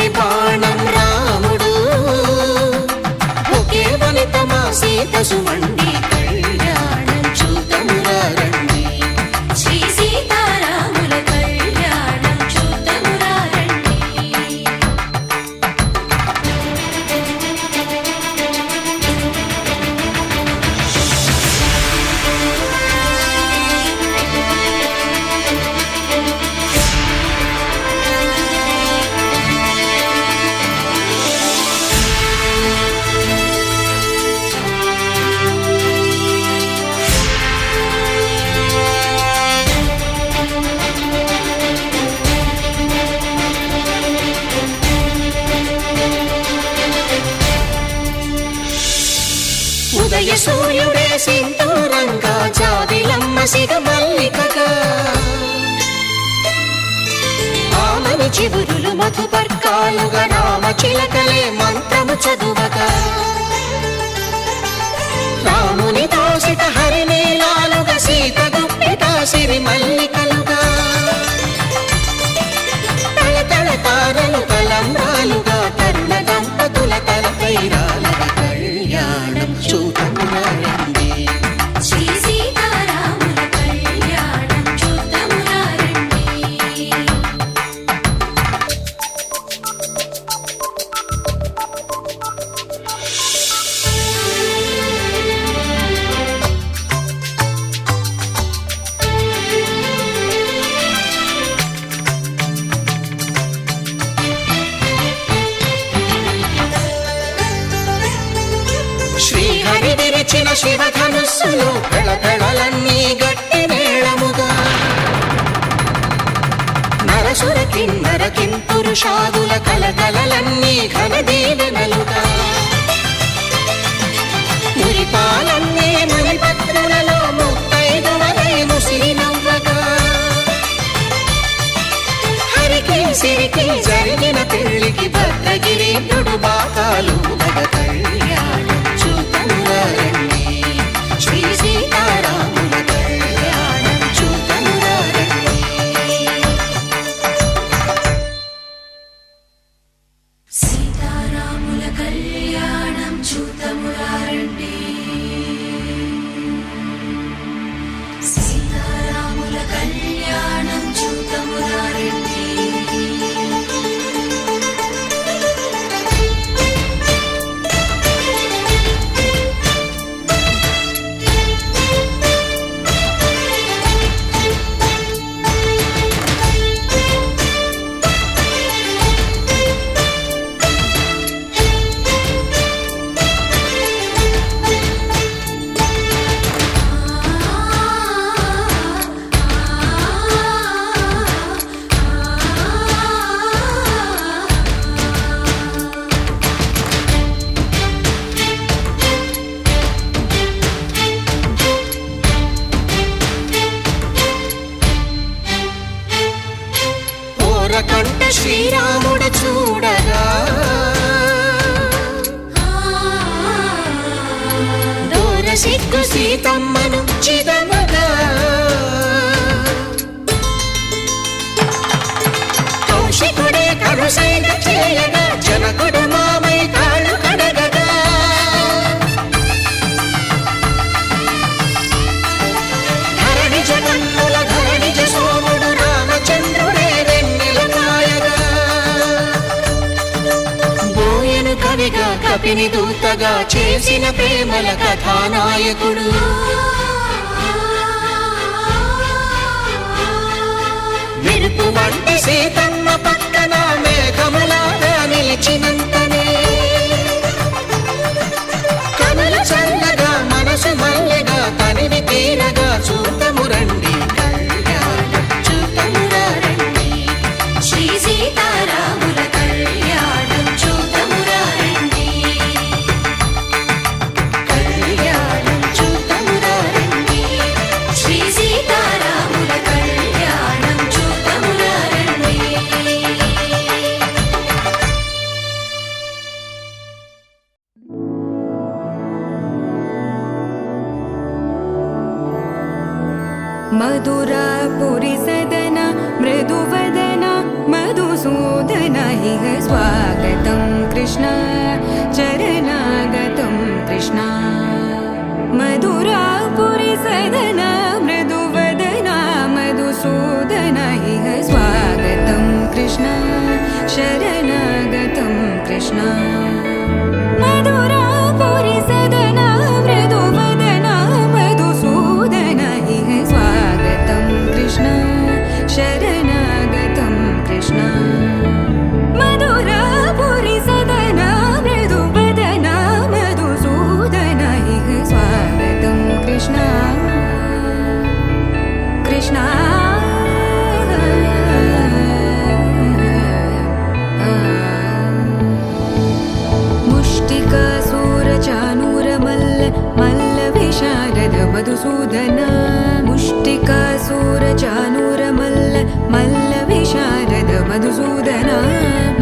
శివుని బాణం రాముడు, ఒకే వనిత మా సీత సుమండి కళ్యాణం చూతమురా రండి. శ్రీ సీతారాముల కళ్యాణం చూతమురా రండి. ఉదయ సూర్యుడే సింధూరంగా, జాబిలమ్మ సిగ మల్లికగా, ఆమని చిగురులు మధుపర్కాలుగా, రామ చిలకలే మంత్రము చదువగా, రాముని దోసిట హరినీలాలుగా, సీత గుప్పిట సిరి మల్లికలుగా, తళతళ తారలు తలంబ్రాలుగా, తరుణ దంపతుల తలపైరాలుగా కళ్యాణం చూతమురా రండి. శ్రీ సీతారాముల కళ్యాణం చూతమురా రండి. శ్రీహరి విరిచిన శివధనుస్సులు పెళపెళలన్నీ గట్టి మేళముగా, నరసుర కిన్నర కింపురుషాదుల కలకలలన్నీ ఘన దీవెనలుగా, మురిపాలన్నీ మునిపత్రులలో ముత్తైదువలై ముసిరి నవ్వగా, హరికి సిరికి జరిగిన పెళ్లికి భద్రగిరీంద్రుడు బాకాలు కళ్యాణం చూతమురా రండి. శ్రీ సీతారాముల కళ్యాణం చూతమురా రండి. సీతారాముల కళ్యాణం చూతమురా రండి. సీతారాముల కళ్యాణం చూతమురా రండి. ఓరకంట శ్రీరాముడు చూడగా, దూర సిగ్గు సీతమ్మను చిదమగా, కౌశికుడే కరుసైన చేయగా, జనకుడు మామై కాళ్ళు కడగగా, ధరణి జగన్నుల ధరణిజ సోముడు రామచంద్రుడే వెన్నెల కాయగా, బోయను కవిగా కపిని దూతగా చేసిన ప్రేమల కథానాయకుడు, మెరుపు వంటి సీతమ్మ పక్కన మేఘములాగా నిలిచినంతనే, కనులు చల్లగా మనసు మల్లెగా తనివి తీరగా చూతమురండి కళ్యాణం చూతమురా రండి. శ్రీ సీతారాముల కళ్యాణం చూతమురా రండి. కళ్యాణం చూతమురా రండి. శ్రీ సీతారాముల కళ్యాణం చూతమురా రండి. मधुरापुरी सदन मृदुवदन मधुसूदन मधुसूदन इह स्वागतं कृष्ण चरणागतं कृष्ण मधुरापुरि सदन मृदुवदन मधुसूदन इह स्वागतं कृष्ण शरणागतं कृष्ण मधुरापुरि सदन मृदुवदन मधुसूदन इह स्वागतं कृष्ण शरणागतं कृष्ण मधुरापुरि सदन मृदुवदन मधुसूदन इह स्वागतं कृष्ण कृष्ण मुष्टिकासूरचानूरमल्ल मल्लविशारद मधुसूदन मुष्टिकासूरचानूरमल्ल मल्लविशारद मधुसूदन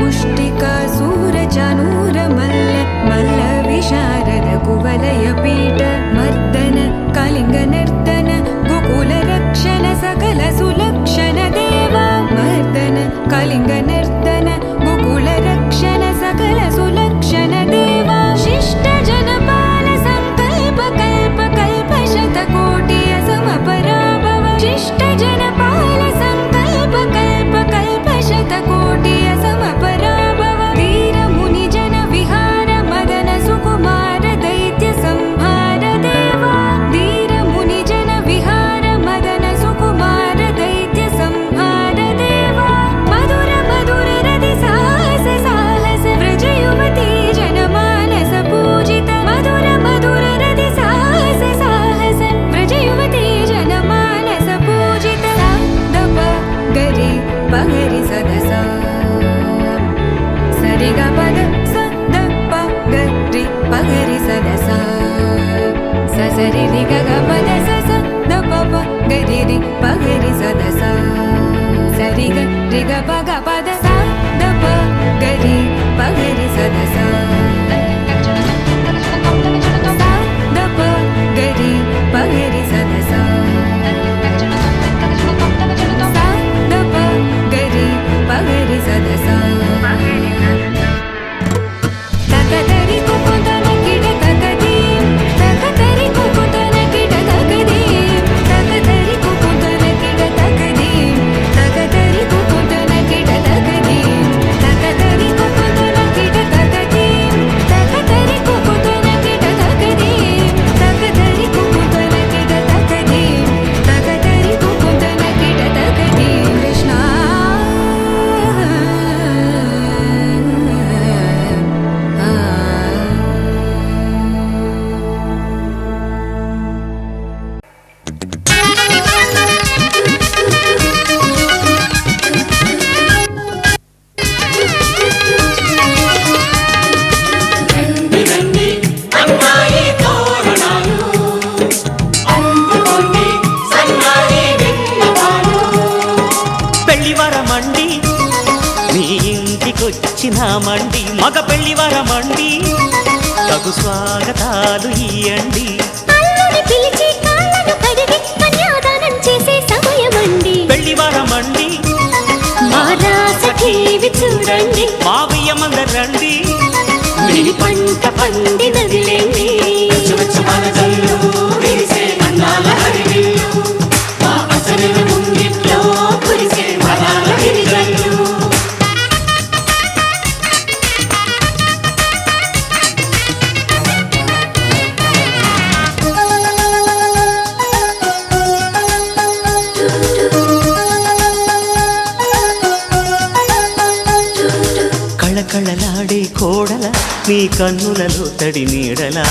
मुष्टिकासूरचानूरमल्ल मल्लविशारद कुवलयपीठ मर्दन कलिङ्गनर्दन गोकुलरक्षण सकल सुलक्षण देवा मर्दन कलिङ्गनर्दन गोकुलरक्षण सकल सुलक्षण देवा शिष्ट जनपाल संकल्प कल्प कल्प शतकोटि असमपराभव शिष्ट जनपाल संकल्प कल्प कल्प शतकोटि असमपराभव वीर मुनि जन विहार मदन सुकुमार दैत्य संहार देवा वीर मुनि जन विहार मदन सुकुमार दैत्य संहार देवा मधुर मधुर रति साहस साहस व्रज युवती जनमानस पूजित मधुर मधुर रति साहस साहस व्रज युवती जनमानस पूजित दप गरि पगरि सदसा सरि ग पद स द प गरि पगरि सदसा स सरि रि ग ग पद स स द प प गरि रि पगरि सदसा सरि ग रि ग प ग पद स द प गरि पगरि सदसा द प गरि पगरि सदसा द प गरि पगरि सदसा तकदरि कुकुदन किड तकदी तकदरि कुकुदन किड तकदी तकदरि कुकुदन किड तकदी तकदरि कुकुदन किड तकदी तकदरि कुकुदन किड तकदी तकदरि कुकुदन किड तकदी तकदरि कुकुदन किड तकदी तकदरि कुकुदन किड तकदी कृष्ण పెళ్లివరమండి మీ ఇంటికొచ్చినామండి మగ పెళ్లివరమండి తగు స్వాగతాలు ఇయ్యండి అల్లుని పిలిచి కాళ్ళను కడిగి కన్యాదానం చేసే సమయమండి పెళ్లివరమండి మా రాస టీవీ చూడండి మావయ్యమందరండి మీ పంట పండినదిలేండి కళకళలాడే కోడల నీ కన్నులలో తడి నీడలా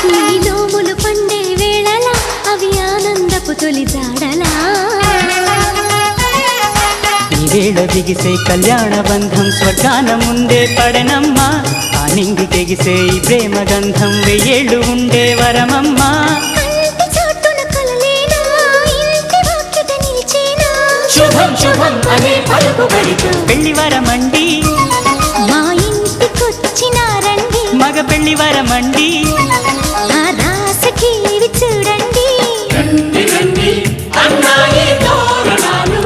నీ నోములు పండే వేళలా అవి ఆనందపు తొలి జాడలా ఈ వేళ దిగిసే కళ్యాణ బంధం స్వర్గాన ముందే పడనమ్మా ఆ నింగి తెగిసే ఈ ప్రేమ గంధం వెయ్యేళ్ళు ఉండే వరమమ్మా కంటి చాటున కలలేనా ఇంటి వాకిట నిలిచేనా శుభం శుభం అనే పలుకుబడితో పెళ్లివరమండి మా ఇంటికొచ్చినారండి మగ పెళ్లివరమండి ఆ రాసకి ఇవి చూడండి అన్నాయి తోరణాలు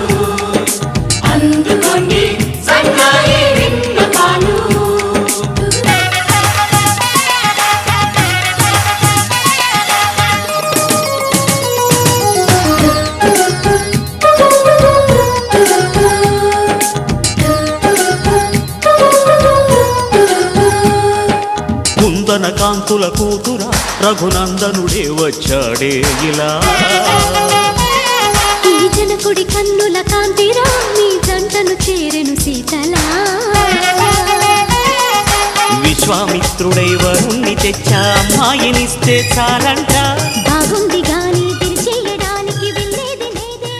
రంగుల కూతురా రఘునందనుడే వచ్చాడే ఇలా. ఈ జనకుడి కన్నుల కాంతిరా మీ జంటను చేరెను సీతలా. విశ్వామిత్రుడై వరుణ్ణి తెచ్చా అమ్మాయినిస్తే చాలంట. బాగుంది గాని తిరిచేయడానికి వెళ్ళేది లేదే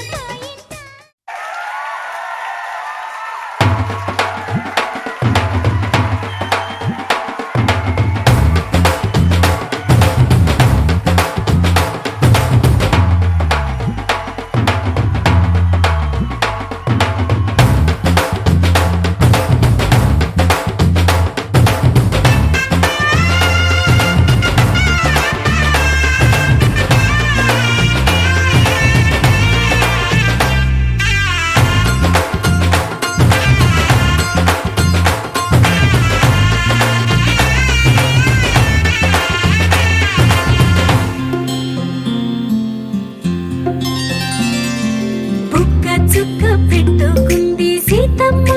చుక్క పెట్టుకుంది సీతమ్మ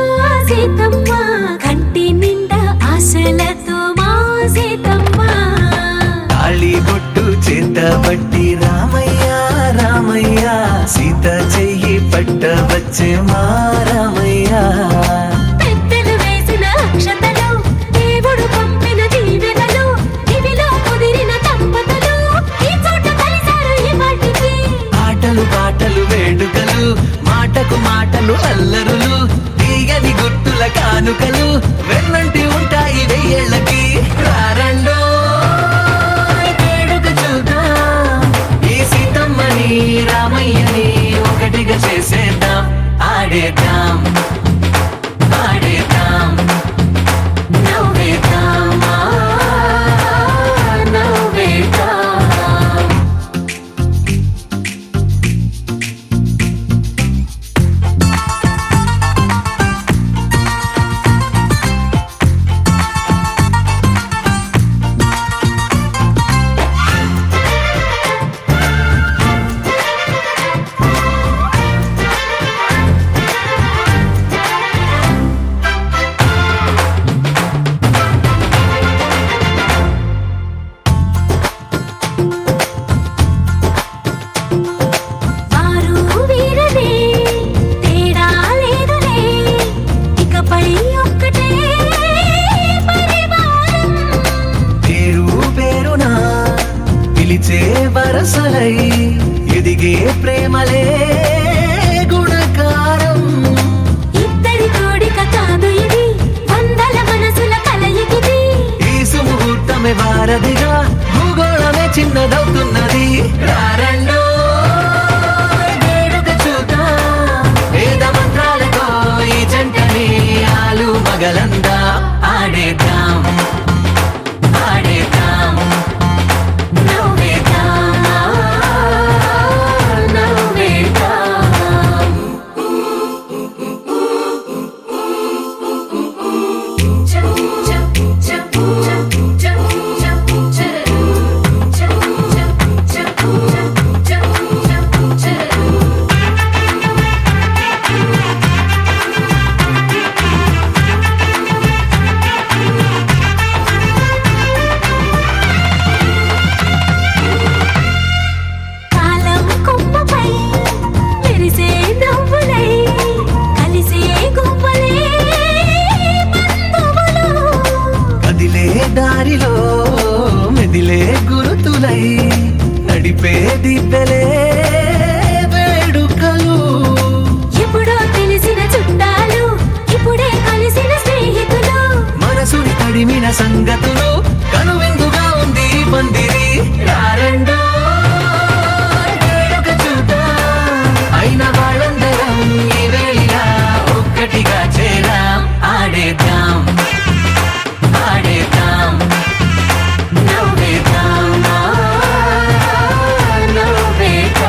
సీతమ్మ కంటి నిండా ఆశలతో మా సీతమ్మ. తాళి బొట్టు చేతబట్టి రామయ్య రామయ్య సీత చెయ్యి పట్ట వచ్చే మా రామయ్య. పెద్దలు వేసిన అక్షతలు దేవుడు పంపిన దీవెనలు ఇవిలో కుదిరిన దంపతులు ఈ చోట కలిసారు ఈ వాటికి. ఆటలు పాటలు వేడుకలు మాటకు మాటలు అల్లరులు తీయని గుర్తుల కానుకలు వెన్నంటి ఉంటాయి వెయ్యేళ్ళకి. రారండో వేడుక చూద్దాం ఈ సీతమ్మని రామయ్యని ఒకటిగా చేసేద్దాం. ఆడేద్దాం ఆడేద్దాం నవ్వేద్దాం నవ్వేద్దాం. వారు వీరనే తేడా లేదులే ఇకపై ఒక్కటే పరివారం. పేరు పేరునా పిలిచే వరసలై ఎదిగే ప్రేమలే గుణకారం. ఇద్దరి కోడిక కాదు ఇది వందల మనసుల కలయికిది. ఈ సుముహూర్తమే వారధిగా భూగోళమే చిన్నదవుతున్నది. రారండో వేడుక చూద్దాం వేద మంత్రాలతో ఈ జంటని ఆలు మగలందా. ఆడేద్దాం ఆడేద్దాం నవ్వేద్దాం నవ్వేద్దాం. కాలం కొమ్మపై మెరిసే నవ్వులై కలిసే గువ్వలే బంధువులు. కదిలే దారిలో మెదిలే గురుతులై నడిపే దిబ్బెలే వేడుకలు. ఎప్పుడో తెలిసిన చుట్టాలు ఇప్పుడే కలిసిన స్నేహితులు. మనసుని తడిమిన సంగతులు కనువిందుగా ఉంది ఈ పందిరి. రారండో వేడుక చూద్దాం అయిన వాళ్ళందరం ఈ వేళ ఒక్కటిగా చేరాం. ఆడేద్దాం ఆడేద్దాం నవ్వేద్దాం నవ్వేద్దాం.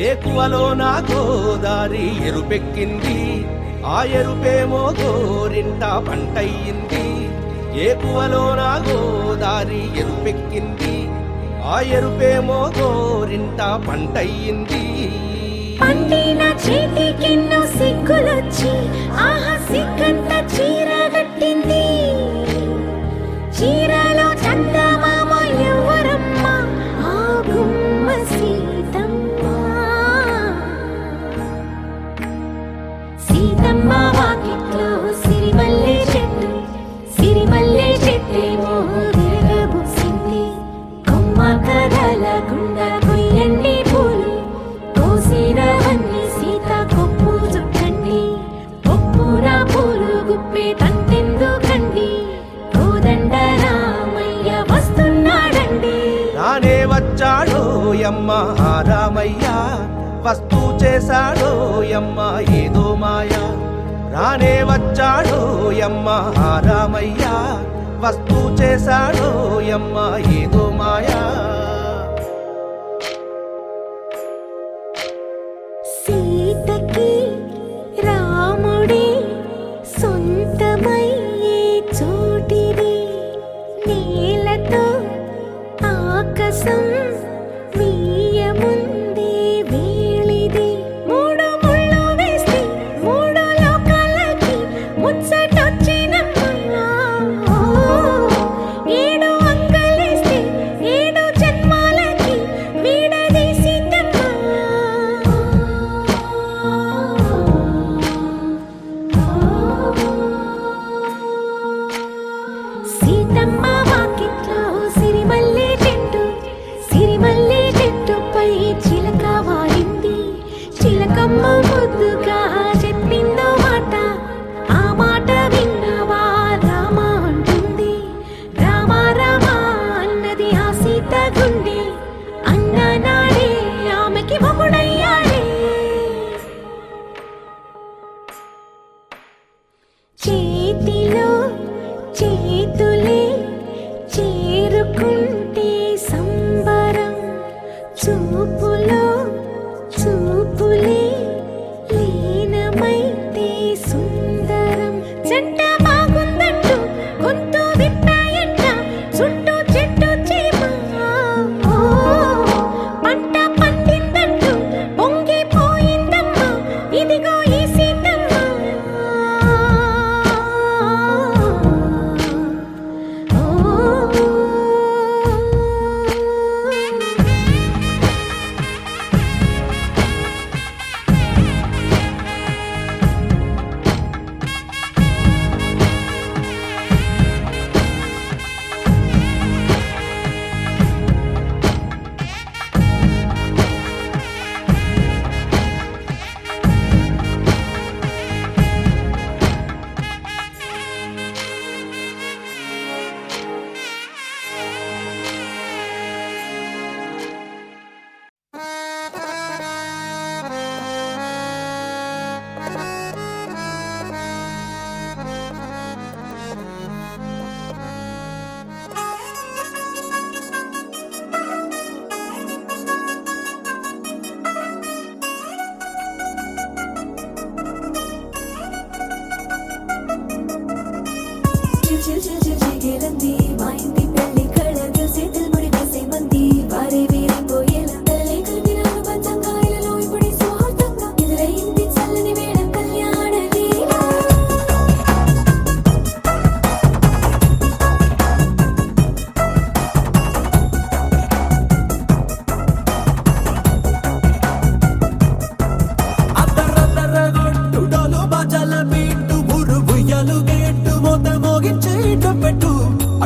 ఏకువలో నా గోదారి ఎరుపెక్కింది, ఆ ఎరుపేమో గోరింట పంటయ్యింది. ఏకువలో నా గోదారి ఎరుపెక్కింది, ఆ ఆ ఎరుపేమో గోరింట పంటయ్యింది. పండిన చేతికెన్నో సిగ్గులొచ్చి ఆహా సిగ్గంత చీర కట్టింది. చీరలో చందమామ ఎవరమ్మ? ఆ గుమ్మ సీతమ్మ. సీతమ్మ వాకిట్లో సిరిమల్లె చెట్టు, సిరిమల్లె చెట్టేమో విరగబూసింది. కొమ్మ కదలకుండా కొయ్యండి పూలు, కోసిరవన్నీ సీత కొప్పు చుట్టండి. కొప్పున పూలు గుప్పే తంతెందుకండి, కోదండ రామయ్య వస్తున్నాడండి. రానే వచ్చాడో యమ్మ ఆ రామయ్య, వస్తూ చేశాడో యమ్మ ఏదో మాయా. రానే వచ్చాడో యమ్మ ఆ రామయ్య, వస్తూ చేశాడో యమ్మ ఏదో మాయా. సీతకి రాముడే సొంతమయ్యే చోటిది. నేలతో ఆకాశం వీయముందే వేళిది. మూడు ముళ్ళు వేస్తే మూడు లోకాలకి ముచ్చటొచ్చినమ్మా. ఏడు అంగలేస్తే ఏడు జన్మాలకి వీడదీసిందమ్మా. సీతమ్మ వాకిట్లో సిరిమల్లె చెట్టు, సిరిమల్లె చెట్టుపై చిలక వాలింది. చిలకమ్మ ముద్దుగా చెప్పిందో మాట, ఆ మాట విన్నవా రామ అంటుంది. రామ రామ అన్నది ఆ సీత గుండె, అన్న నాడే ఆమెకి మొగుడయ్యాడే. చేతిలో చేతులే చేరుకుంటే సంబరం, చూపులో చూపులే లీనమైతే సుందరం. జంట బాగుందంటూ గొంతు విప్పాయంట చుట్టూ చెట్టు చీమ. పంట పండిందంటూ పొంగిపోయిందమ్మా ఇదిగో ఈ సీతమ్మ.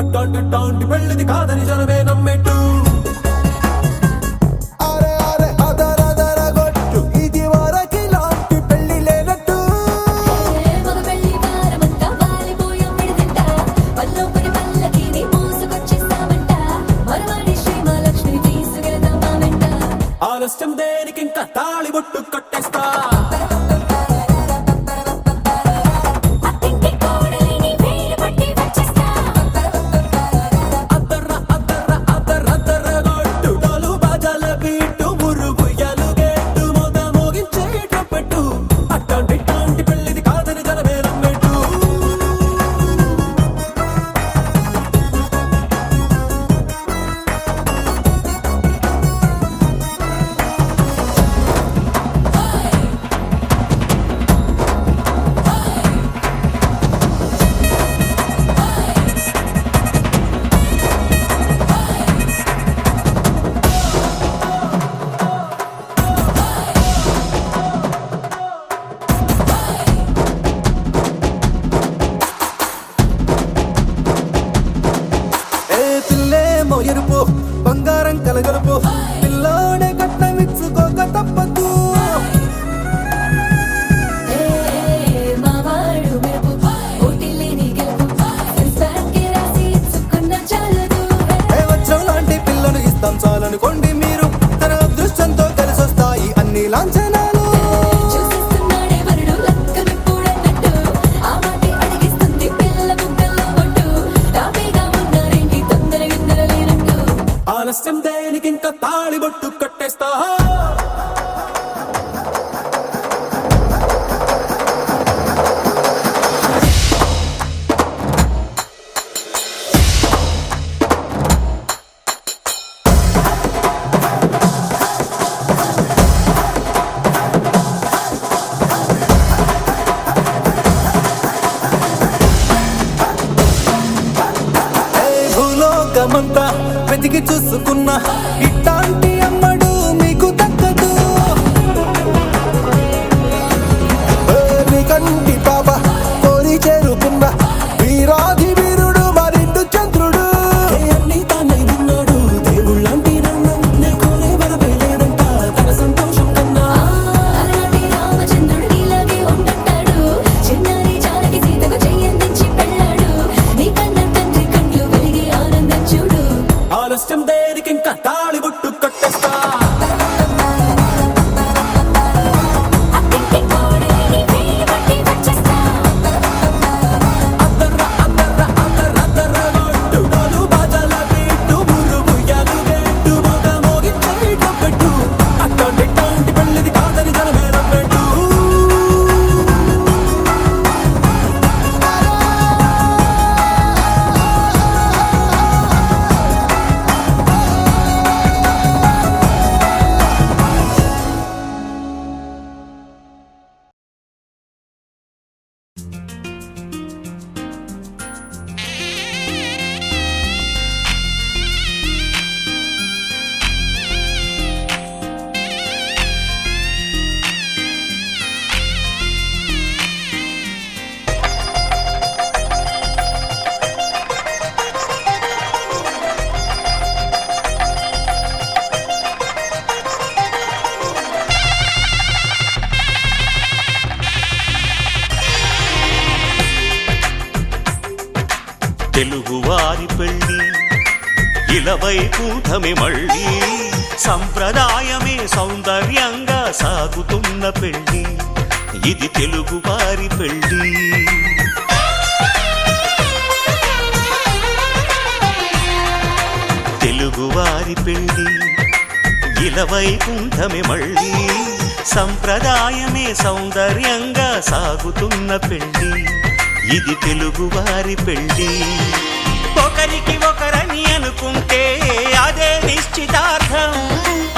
అట్టాంటి పెళ్ళిది కాదని జనమే నమ్మెట్టు. అరే అరే అదరదర గొట్టు ఇది వరకి లాంటి పెళ్లి లేనట్టు. మగ పెళ్లి వారమంతా వాలిపోయాం విడిదింట, పల్లోపరి పల్లకిని మోసుకొచ్చేస్తామంట. మరవాడి శ్రీమహాలక్ష్మిని తీసుకెళ్దాం మా వెంట. ఆలస్యం దేనికి ఇంకా తాళి బొట్టు కట్టేస్తా. లోకమంతా వెతికి చూసుకున్నా ఇట్లాంటి అమ్మడు మీకు దక్కదు. నీ కంటి పాప కోరి చేరుకున్న వీరాధి వీరుడు మరిండు చంద్రుడు. అన్ని తానై ఉన్నాడు దేవుళ్ళంటి రంగం నే కోరే వరమే లేదంట తన సంతోషం కన్నా. అలాంటి రామచంద్రుడు నీలాగే ఉండంటాడు. చిన్నారి జానకి సీతకు చెయ్యందించి పెళ్ళాడు. నీ కన్న తండ్రి కళ్ళు వెలిగి ఆనందం చూడు. ఆలస్యం దేనికి ఇంకా తాళి బుట్టు కట్టేస్తా. అత్తింటి కోడలిని వేయి పట్టి వచ్చేస్తా. అద్దర్ర అద్దర్ర అద్దర్ర అద్దర్ర కొట్టు డోలు బాజాల పెట్టు మురుగు యాలు పెట్టు మోగ మోగించేయటం పెట్టు. అట్లాంటి ఇట్లాంటి పెళ్ళిది కాదని జనమే నమ్మెట్టు. తెలుగువారి పెళ్ళి ఇలవైకుంఠమే మళ్ళీ సంప్రదాయమే సౌందర్యంగా సాగుతున్న పెళ్ళి ఇది తెలుగువారి పెళ్ళి. తెలుగువారి పెళ్ళి ఇలవైకుంఠమే మళ్ళీ సంప్రదాయమే సౌందర్యంగా సాగుతున్న పెళ్ళి ఇది తెలుగువారి పెళ్ళి. ఒకరికి ఒకరని అనుకుంటే అదే నిశ్చితార్థం.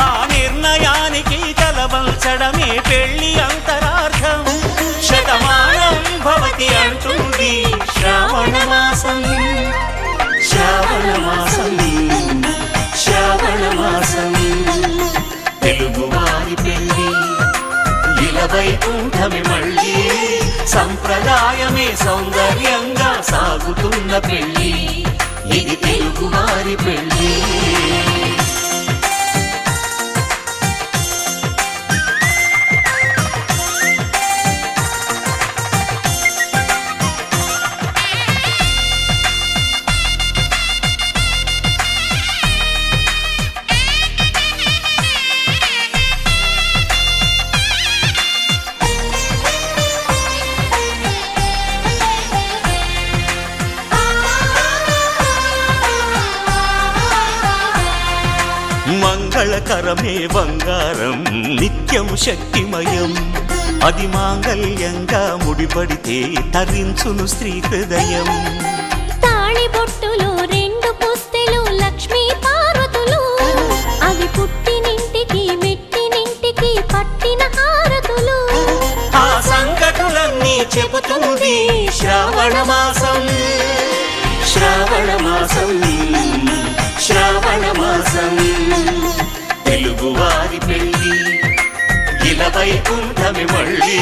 ఆ నిర్ణయానికి తలవంచడమే పెళ్ళి అంతరార్థం. శతమానం భవతి అంటుంది శ్రావణ మాసం. శ్రావణ మాసం శ్రావణ మాసం తెలుగువారి పెళ్ళి ఇలవైకుంఠమే మళ్ళీ సంప్రదాయమే సౌందర్యంగా సాగుతున్న పెళ్ళి ఇది తెలుగువారి పెళ్ళి. మంగళకరమే బంగారం నిత్యం శక్తిమయం. అది మాంగళ్యంగా ముడిపడితే తరించును స్త్రీ హృదయం. తాళి బొట్టులో రెండు పుస్తెలు లక్ష్మీ పార్వతులు అవి పుట్టినింటికి మెట్టినింటికి పట్టిన హారతులు. ఆ సంగతులన్నీ చెబుతుంది శ్రావణ మాసం. శ్రావణ మాసం శ్రావణ మాసం తెలుగువారి పెళ్ళి ఇలవైకుంఠమే మళ్ళీ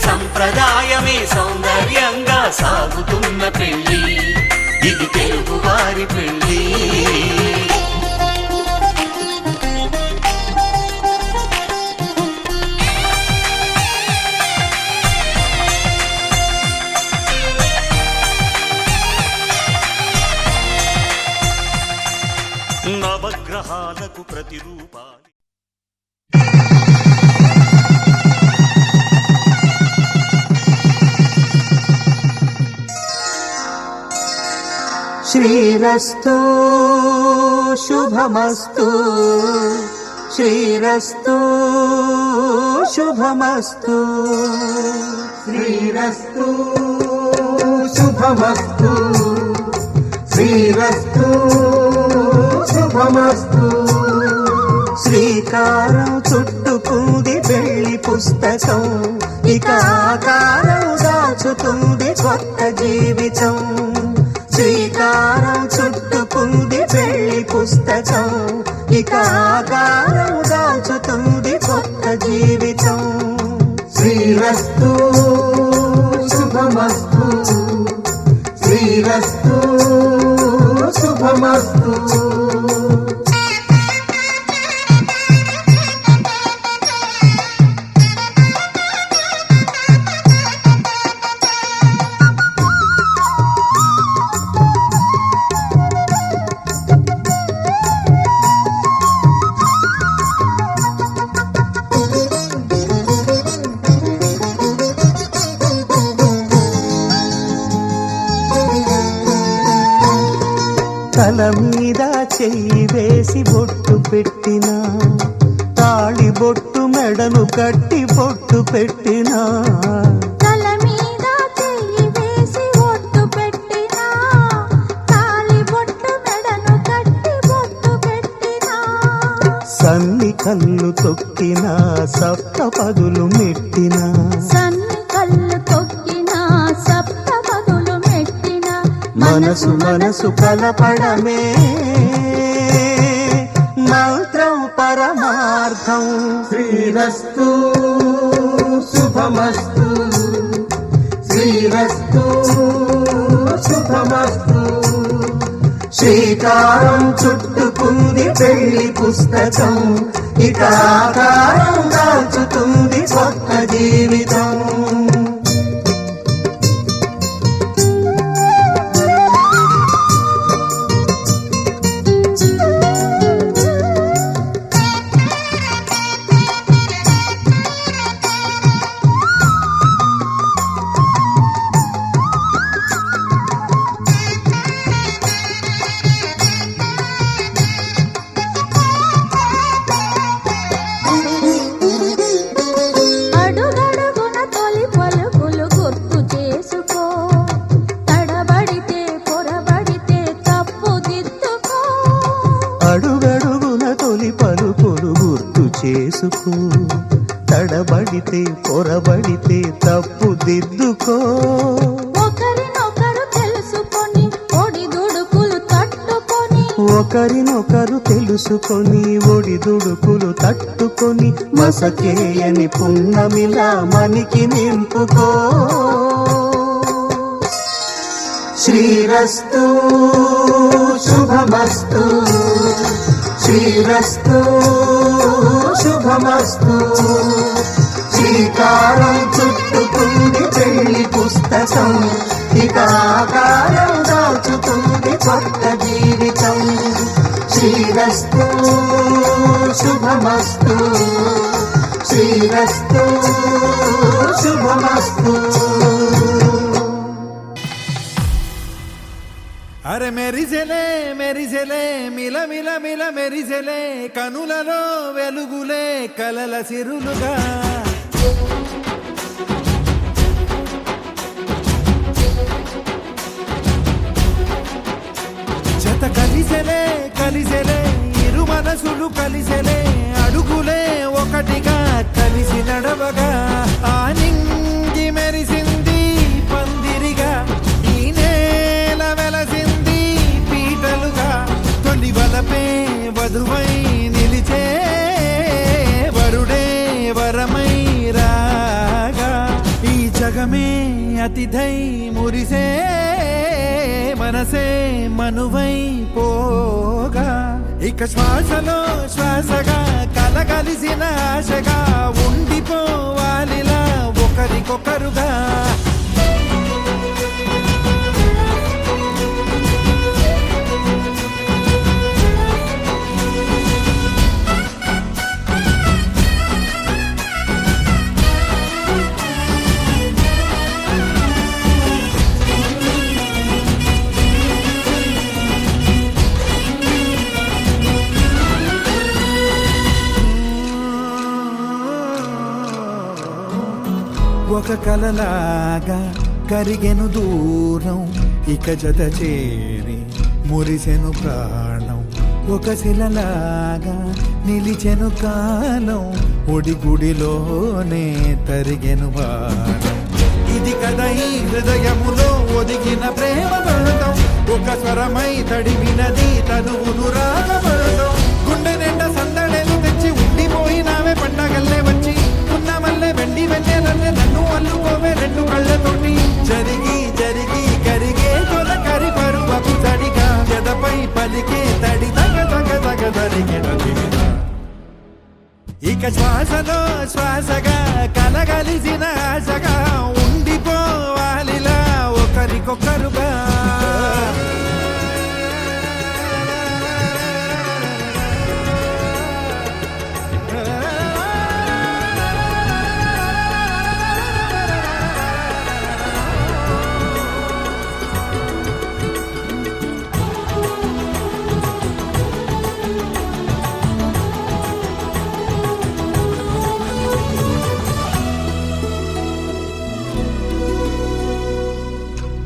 సంప్రదాయమే సౌందర్యంగా సాగుతున్న పెళ్ళి ఇది తెలుగువారి పెళ్ళి. నవగ్రహాలకు ప్రతిరూపాలి. శ్రీరస్తు శుభమస్తు శ్రీరస్తు శుభమస్తు శ్రీరస్తు శుభమస్తు శ్రీరస్తు శుభమస్తు. శ్రీకారం చుట్టుకుంది పెళ్లి పుస్తకం ఇక ఆకారం దాచుతుంది కొత్త జీవితం. శ్రీకారం చుట్టుకుంది పుస్తకం ఇక ఆకారం దాల్చుతుంది కొత్త జీవితం. శ్రీరస్తు శుభమస్తు, శ్రీరస్తు శుభమస్తు. తల మీద చెయ్యి వేసి బొట్టు పెట్టినా, తాళి బొట్టు మెడను కట్టి బొట్టు పెట్టినా, తల మీద చెయ్యి వేసి బొట్టు పెట్టినా, తాళి బొట్టు మెడను కట్టి బొట్టు పెట్టినా, సన్ని కళ్ళు తొక్కినా సప్త పదులు మెట్టినా, సన్ని కళ్ళు తొక్కినా సప్త పదులు మెట్టినా, మనసు మనసు కలపడమే మంత్రం పరమార్థం. శ్రీరస్తు శుభమస్తు, శ్రీరస్తు శుభమస్తు. శ్రీకారం చుట్టుకుంది పెళ్లి పుస్తకం ఇక ఆకారం దాల్చుతుంది కొత్త జీవితం. అడుగడుగున తొలి పలుకులు గుర్తు చేసుకో, తడబడితే పొరబడితే తప్పు దిద్దుకో. అడుగడుగున తొలి పలుకులు గుర్తు చేసుకో, తడబడితే పొరబడితే తప్పు దిద్దుకో. ఒకరినొకరు తెలుసుకొని ఒడిదుడుకులు తట్టుకొని, ఒకరినొకరు తెలుసుకొని ఒడిదుడుకులు తట్టుకొని మసకేయని పున్నమిలా మనికి నింపుకో. శ్రీరస్తు శుభమస్తు, శ్రీరస్తు శుభమస్తు. శ్రీకారం చుట్టుకుంది పెళ్లి పుస్తకం ఇక ఆకారం దాచుతుంది కొత్త జీవితం. శ్రీరస్తు శుభమస్తు, శ్రీరస్తు శుభమస్తు. అరే మెరిసెలే మెరిసెలే మిల మిల మిల మెరిసెలే కనులలో వెలుగులే కలల సిరులుగా. జత కలిసెలే కలిసెలే ఇరు మనసులు కలిసెలే అడుగులే ఒకటిగా కలిసి నడవగా. ఆ నింగి మెరిసింది పందిరిగా, ఈ నేల వెలసింది పీటలుగా. తొలి వలపే వధువై నిలిచే వరుడే వరమై రాగా. ఈ జగమే అతిథై మురిసే మనసే మనువై పోగా. ఇక శ్వాసలో శ్వాసగా కలగలిసిన ఆశగా ఉండిపోవాలిలా ఒకరికొకరుగా. ఒక కలలాగా కరిగెను దూరం ఇక జత చేరి మురిసెను ప్రాణం. ఒక శిలలాగా నిలిచెను కాలం ఒడి గుడిలోనే తరిగెను వానం. ఇది కదా ఈ హృదయములో ఒదిగిన ప్రేమ బంధం ఒక స్వరమై తడివినది తనువును రాగబంధం గుండె నిండా సందడేలు తెచ్చి ఉండిపోయినావే పండగల్లే వచ్చి ఉన్న మల్లె వెండి వెన్నెలల్లే నన్ను అల్లుకోవే రెండు కళ్ళతోటి జరిగి జరిగి కరిగే తొలకరి పరువపు తడిగా ఎదపై పలికే తడి తగ తగ తగ తరిగే తగిన ఇక శ్వాసలో శ్వాసగా కలగలిసిన ఆశగా ఉండిపోవాలిలా ఒకరికొకరుగా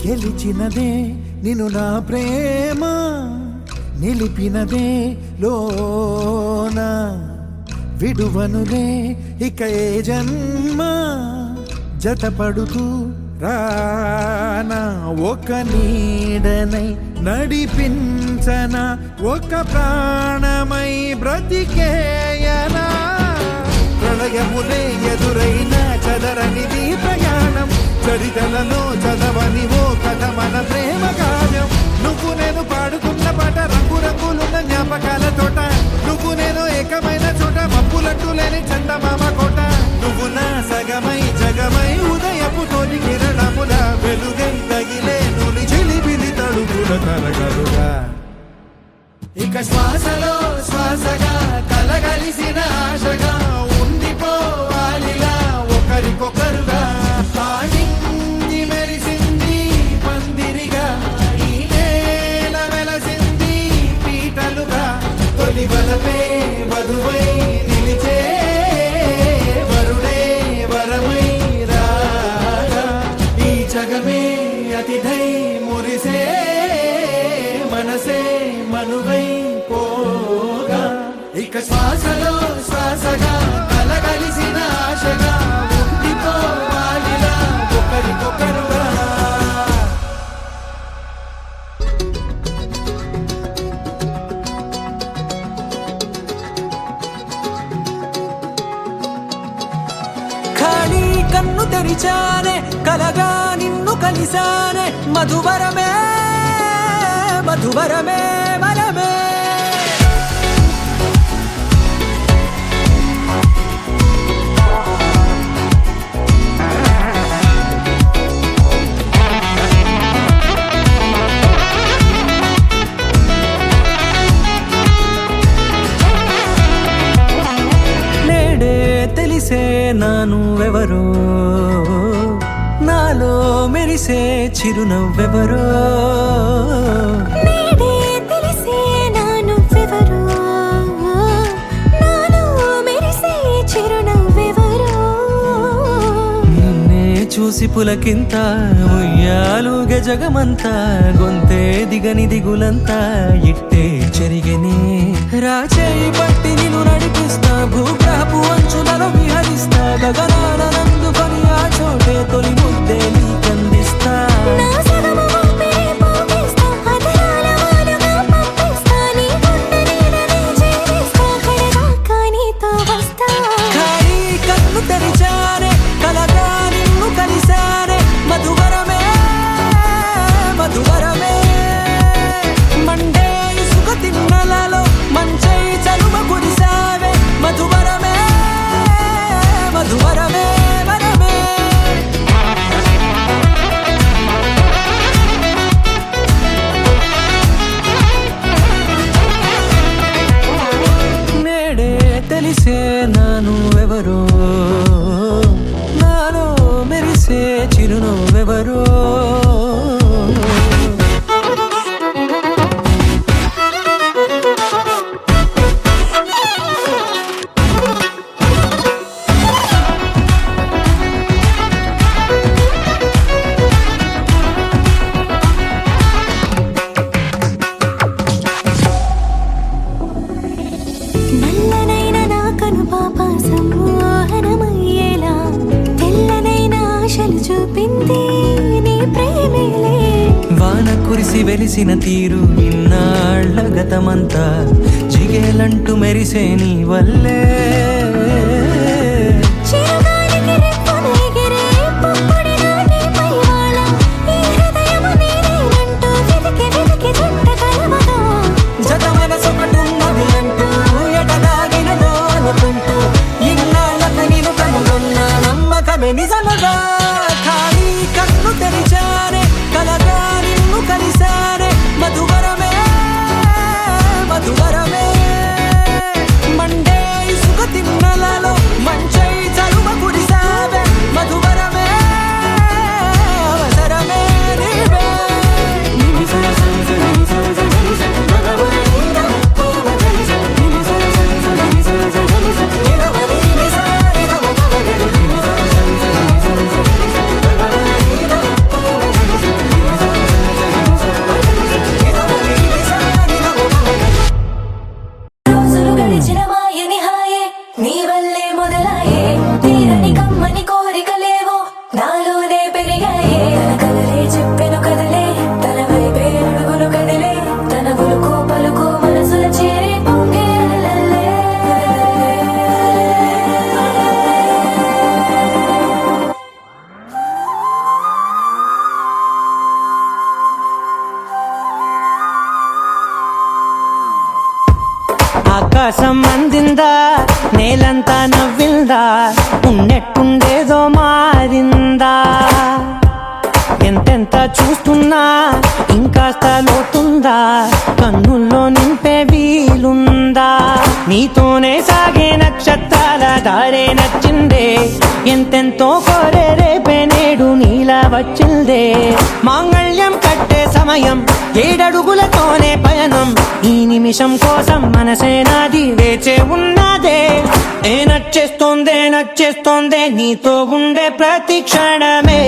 గెలిచినదే నిన్ను నా ప్రేమ నిలిపినదే లోన విడువనులే ఇక ఏ జన్మ జతపడుతూ రానా ఒక నీడనై నడిపించన ఒక ప్రాణమై బ్రతికేయనా ప్రళయములే ఎదురైన చదరనిది ప్రయాణం చరితలలో చదవని ఓ కథ మన ప్రేమ గానం నువ్వు నేను పాడుకున్న పాట రంగు రంగులున్న జ్ఞాపకాల తోట నువ్వు నేను ఏకమైన చోట మబ్బులంటూ లేని చందమామ కోట నువ్వు నా సగమై జగమై ఉదయపు తోటి కిరణముల వెలుగై తగిలే నులి చిలిబిలి తడుగుల తరగలుగా ఇక శ్వాసలో శ్వాసగా కలగలిసిన ఆశగా ఉండిపోవాలిలా ఒకరికొకరుగా ఆడింది మెరిసింది పందిరిగా ఈ నేల వెలసింది పీటలుగా తొలి బలపే వధువై నిలిచే వరుడే వరమై రాగా ఈ జగమే అతిథై మురిసే మనసే మనువై పోగా ఇక శ్వాసలో శ్వాసగా కలగలిసిన ఆశగా ఉండిపోవాలిలా ఒకరికొకరుగా ఖాళీ కన్ను తెరిచానే కలగా నిన్ను కలిసానే మధువరమే మధువరమే వరమే నేడే తెలిసే నానువెవరో నాలో మెరిసే చిరునవ్వెవరో నేడే తెలిసే నానువెవరో నాలో మెరిసే చిరునవ్వెవరో నిన్నే చూసి పులకింత ఉయ్యాలుగే జగమంతా గొంతే దిగని దిగులంతా ఇట్టే చెరిగనే రాచేయి పట్టి నిన్ను నడిపిస్తా భూగ్రహపు అంచులలో విహరిస్తా గగనాన నందుకొని ఆ చోటే తొలి ముద్దే నీకందిస్తా నా సగము ఊపిరి పోగిస్తా అదరాల వానగా పంపిస్తా నీ గుండె నీడనే చేరిస్తా కడదాకా నీతో వస్తా ఖాళీ కన్ను తెరిచానే కలగా నిన్ను కలిసానే మధువరమే మధువరమే మండే ఇసుక తిన్నలలో మంచై చలువ కురిసావే మధువరమే మధువరమే వరమే నేడే తెలిసే నానువెవరో నాలో మెరిసే చిరునవ్వెవరో నల్లనైన నా కను పాప సమ్మోహనమయ్యేలా తెల్లనైన ఆశలు చూపింది కురిసి వెలిసిన తీరు ఇన్నాళ్ళ గతమంతా జిగేలంటూ మెరిసే నీ వల్లే చిరుగాలికి రెప్పను ఎగిరే పుప్పొడిగా నీపై వాల ఈ హృదయము నీదేనంటూ వెతికి వెతికి జంట కలవగా జత మనసొకటున్నది అంటూ ఎటదాగినదో అనుకుంటూ ఇన్నాళ్ళకు నేను కనుగొన్న నమ్మకమే నిజముగా ఖాళీ కన్ను తెరిచానే కలగా నిన్ను కలిసానే మధువరమే మధువరమే మండే ఇసుక తిన్నలలో మంచై చలువ కురిసావే మధువరమే అవసరమే నీవే రోజులు గడిచిన మాయని హాయే నీ వల్లే మొదలాయే తీరని కమ్మని కోరికలేవో నాలోనే పెరిగాయే తన కదలే చెప్పెను కదలే తన వైపే అడుగులు కదిలే తన ఉలుకు పలుకు మనసుల చేరి పొంగే అలలే. ఆకాశం అందిందా నేలంతా నవ్విందా ఉన్నట్టుండేదో మారిందా ఎంతెంత చూస్తున్నా ఇంకాస్త లోతుందా కన్నుల్లో నింపే వీలుందా నీతోనే సాగే నక్షత్రాల దారే నచ్చిందే ఎంతెంతో కోరే రేపే నేడు నీలా వచ్చిందే మాంగళ్యం కట్టే సమయం 7 అడుగులతోనే పయనం ఈ నిమిషం కోసం మనసే నాది వేచే ఉన్నదే ఏ నచ్చేస్తోందే నచ్చేస్తోందే నీతో ఉండే ప్రతి క్షణమే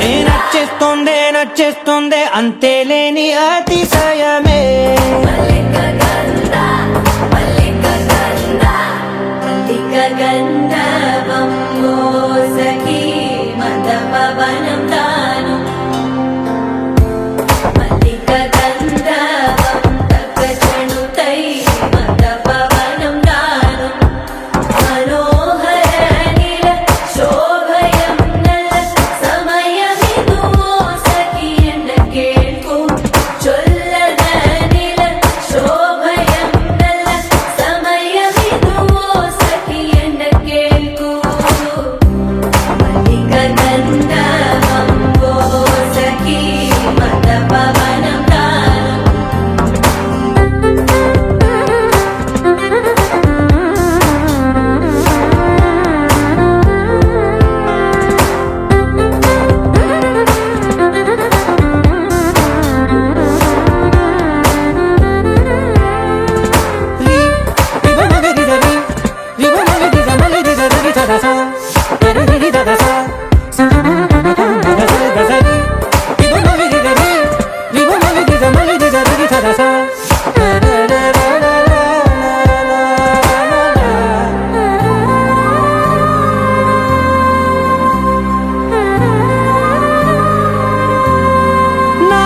ఏ నచ్చేస్తోందే నచ్చేస్తోందే అంతేలేని అతిశయమే గంధర్వం మోసకి మందపవనం తాను మల్లిక గంధర్వం తగ్గచణుతై మందపవనం తాను మనోహర నీల శోభయం నల్ల సమయమిదు మోసకి ఎన్న కేൾకు చొల్లద నీల శోభయం నల్ల సమయమిదు మోసకి ఎన్న కేൾకు మల్లిక గంధర్వం మోసకి మందపవనం తాను నా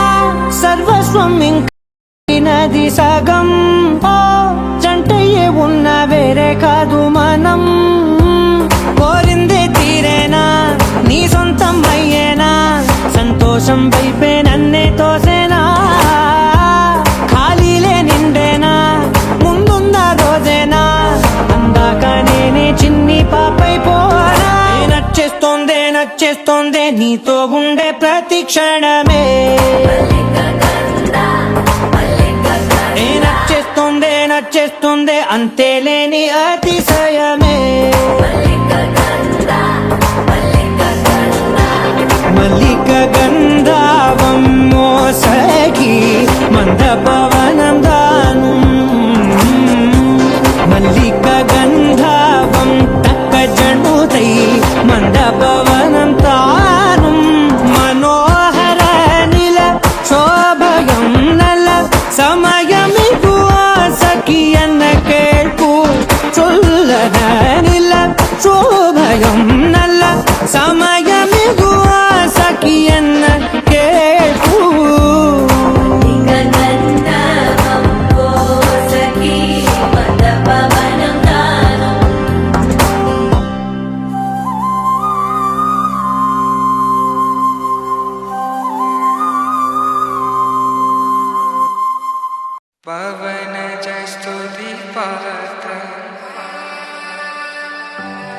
సర్వస్వం ఇంకది సగం ఓ జంటయ్యే ఉన్న వేరే కాదు మనం కోరిందే తీరేనా నీ సొంతం అయ్యేనా సంతోషం వైపే నన్నే తోసేనా ఖాళీలే నిండేనా ముందున్న రోజేనా అందాక నేనే చిన్ని పాపై పోనా ఏ నచ్చేస్తోందే నచ్చేస్తోందే నీతో ఉండే ప్రతి క్షణమే ఏ నచ్చేస్తోందే నచ్చేస్తోందే అంతేలేని అతిశయమే మల్లిక గంధావం మోసగి మందపవనం దాను మల్లిక గంధావం తక్క జణుతై మందపవనం తాను మనోహర నిల శోభయం నల సమయమిదు సఖియన్న కేൾకు చొల్లద నిల శోభయం నల్ల సమయమిదు సఖి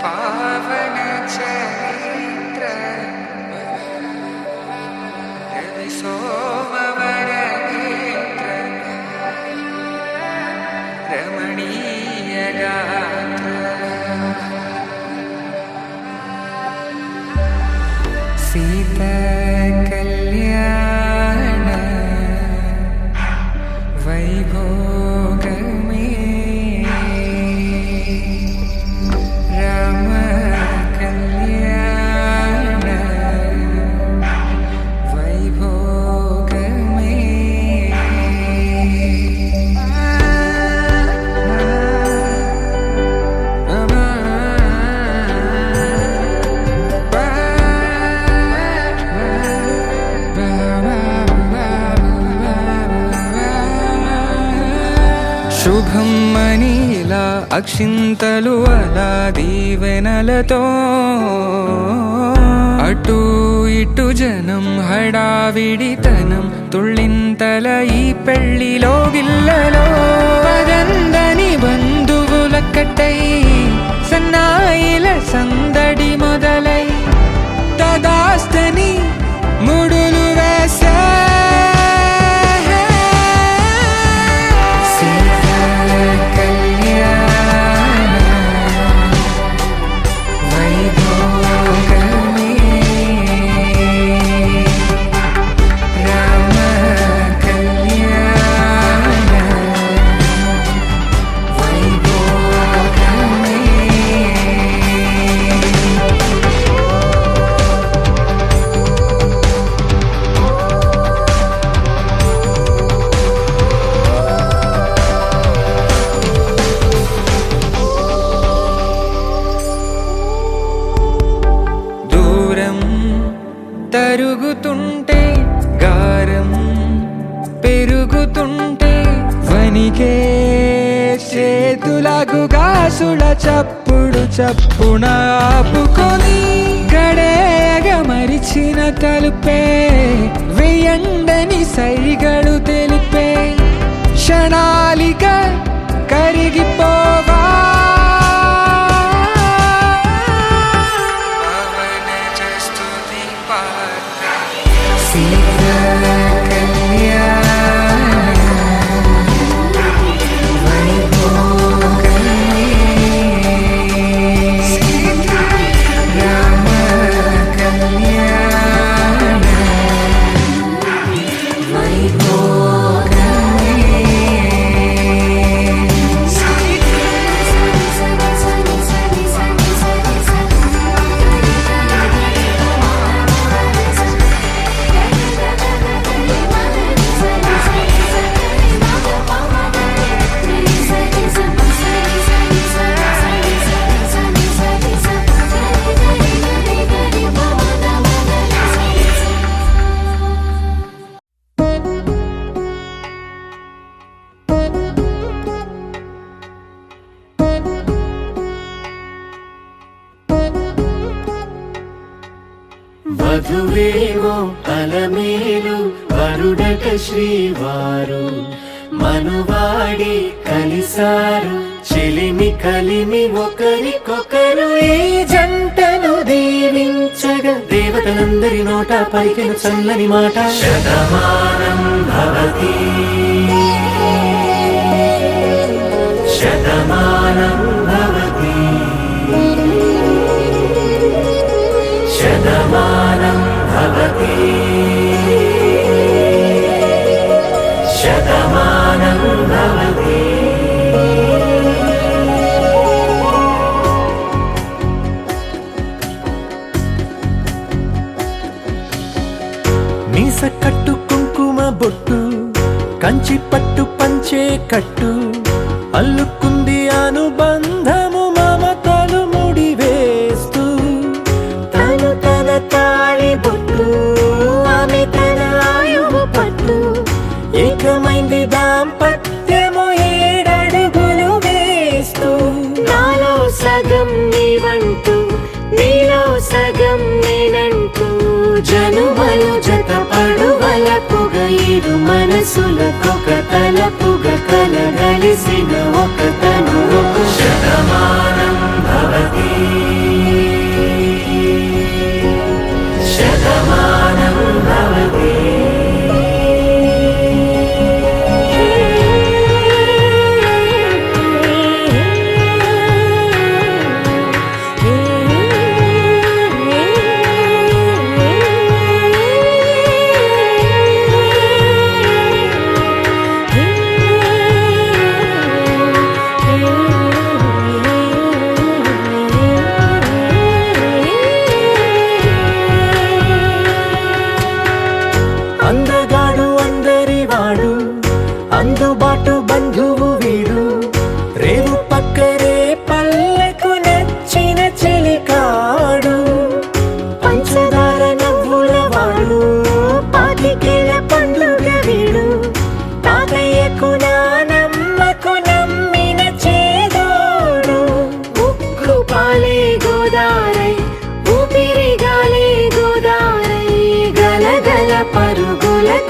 పావన చరిత్ర రవి సోమవర నేత్ర రమణీయ గాత్ర సీతా కళ్యాణ వైభోగమే రామ కళ్యాణ వైభోగమే శుభం మనీలా అక్షింతలు అలా దీవెనలతో అటు ఇటు జనం హడావిడితనం తుళ్ళింతల ఈ పెళ్లిలో గిల్లలో పదందని బంధువులక్కటై సన్నాయిల సందడి మొదలై తదాస్తని ముడులు వేసే తరుగుతుంటే గారం పెరుగుతుంటే వనికే చేతులకు గాసుల చప్పుడు చప్పున ఆపుకొని గడేగ మరిచిన తలుపే వెయ్యండని సైగడు తెలిపే క్షణాలిక కరిగిపోవా వధువేమో అలమేలు వరుడట శ్రీవారు మనువాడి కలిసారు చెలిమి కలిమి ఒకరికొకరు ఈ జంటను దీవించగా దేవతలందరి నోట పలికిన చల్లని మాట శతమానం భవతి శతమానం భవతి శతమానం భవతి శతమానం భవతి మీస కట్టు కుంకుమ బొట్టు కంచి పట్టు పంచే కట్టు అల్లుకుంది అనుబంధము మమతలు ముడివేస్తూ తను తన తాళి బొట్టు ఆమె తన ఆయువు పట్టు ఏకమైంది దాంపత్యము 7 అడుగులు వేస్తూ నాలో సగం నీవంటూ నీలో సగం నేనంటూ జనుమలు జత పడువలపుగ ఇరు మనసులకొక తలపుగ కలగలిసిన ఒక తను శతమానం భవతి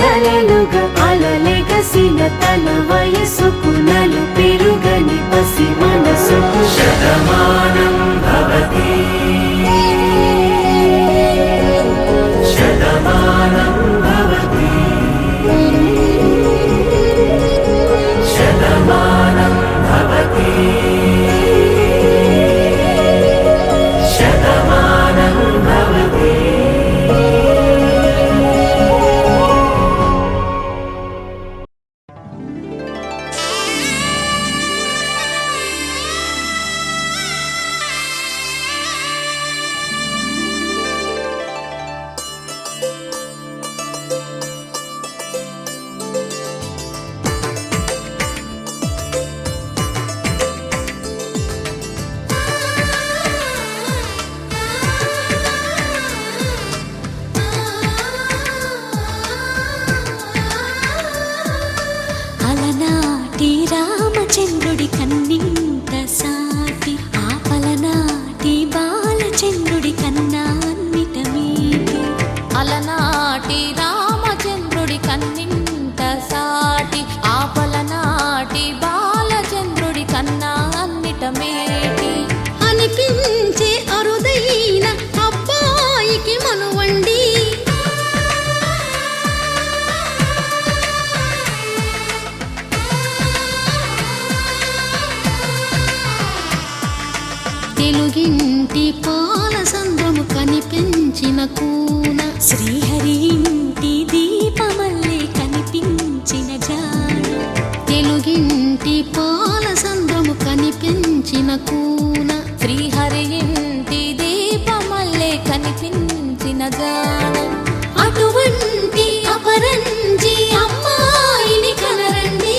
తలలుగా అలలెగసిన తన వయసుకు నలు పెరుగని పసి మనసుకు శతమానం భవతి శతమానం భవతి శతమానం భవతి శతమానం భవతి. అలనాటి రామచంద్రుడి కన్నింత సాటి ఆపలనాటి బాలచంద్రుడి కన్నా అన్నిట మీటి అలనాటి రామచంద్రుడి కన్నింత సాటి ఆపలనాటి బాలచంద్రుడి కన్నా అన్నిట మేటి అనిపించే అరుదైన అబ్బాయికి మనువండి తెలుగింటి పాల సంద్రము కనిపించిన కూన శ్రీహరి ఇంటి దీపమల్లే కనిపించిన జాన తెలుగింటి పాల సంద్రము కనిపించిన కూన శ్రీహరి ఇంటి దీపమల్లే కనిపించిన జాన అటువంటి అపరంజి అమ్మాయిని కనరండి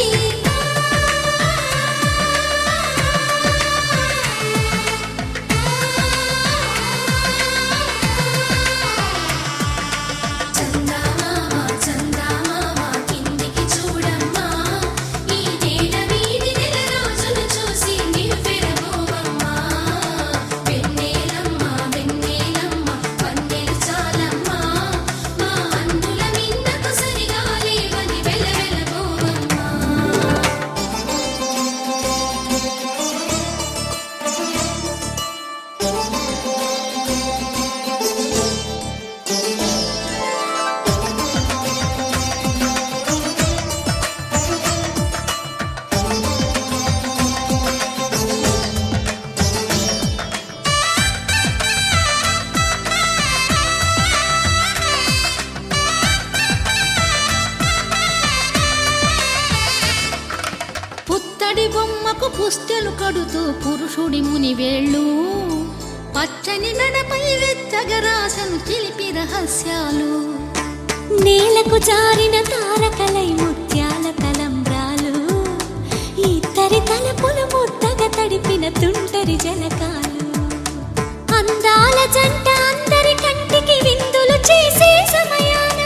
పుత్తడి బొమ్మకు పుస్తెలు కడుతూ పురుషుడి ముని వేళ్ళు పచ్చని నడపై వెచ్చగరాసను చిలిపి రహస్యాలు నేలకు జారిన తారకలై ముత్యాల తలంబ్రాలు ఇద్దరి తలపులు ముద్దగా తడిపిన తుంటరి జలకాలు అందాల జంట అందరి కంటికి విందులు చేసే సమయాన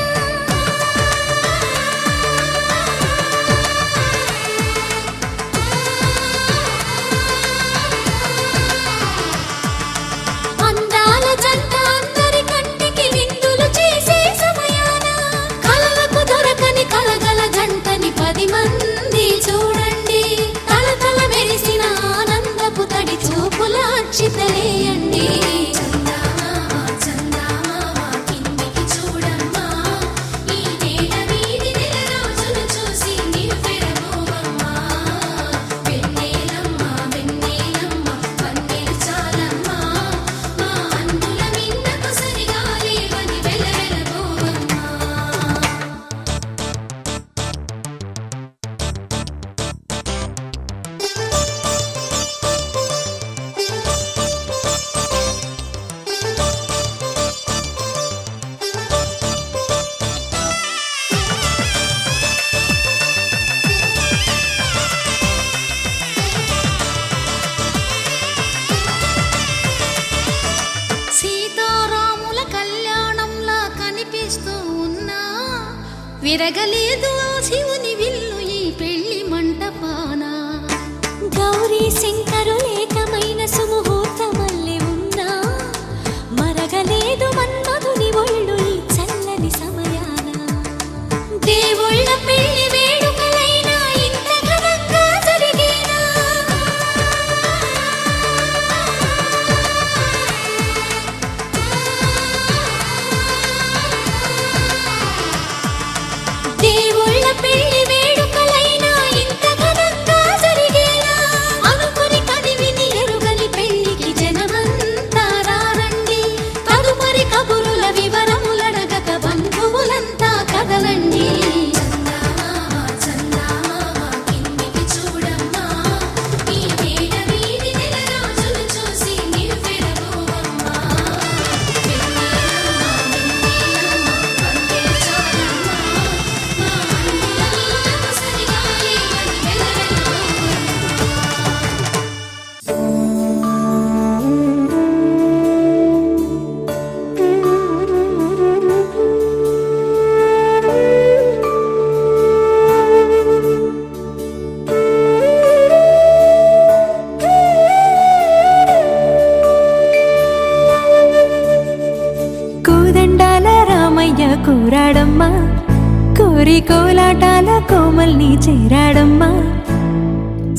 అందాల జంట అందరి కంటికి విందులు చేసే సమయాన కలలకు దొరకని కలగల జంటని 10 మంది చూడండి తలతల మెరిసిన ఆనందపు తడి చూపుల అక్షితలేయండి విరగలేదు ఆ శివుని విల్లు ఈ పెళ్లి మంటపాన గౌరీ శంకరులేకమైన సుముహూర్తమల్లె ఉన్నా మరగలేదు మన్మధుని ఒళ్ళు ఈ చల్లని సమయాన కోరాడమ్మా కోరి కోలాటాల కోమల్ని చేరాడమ్మా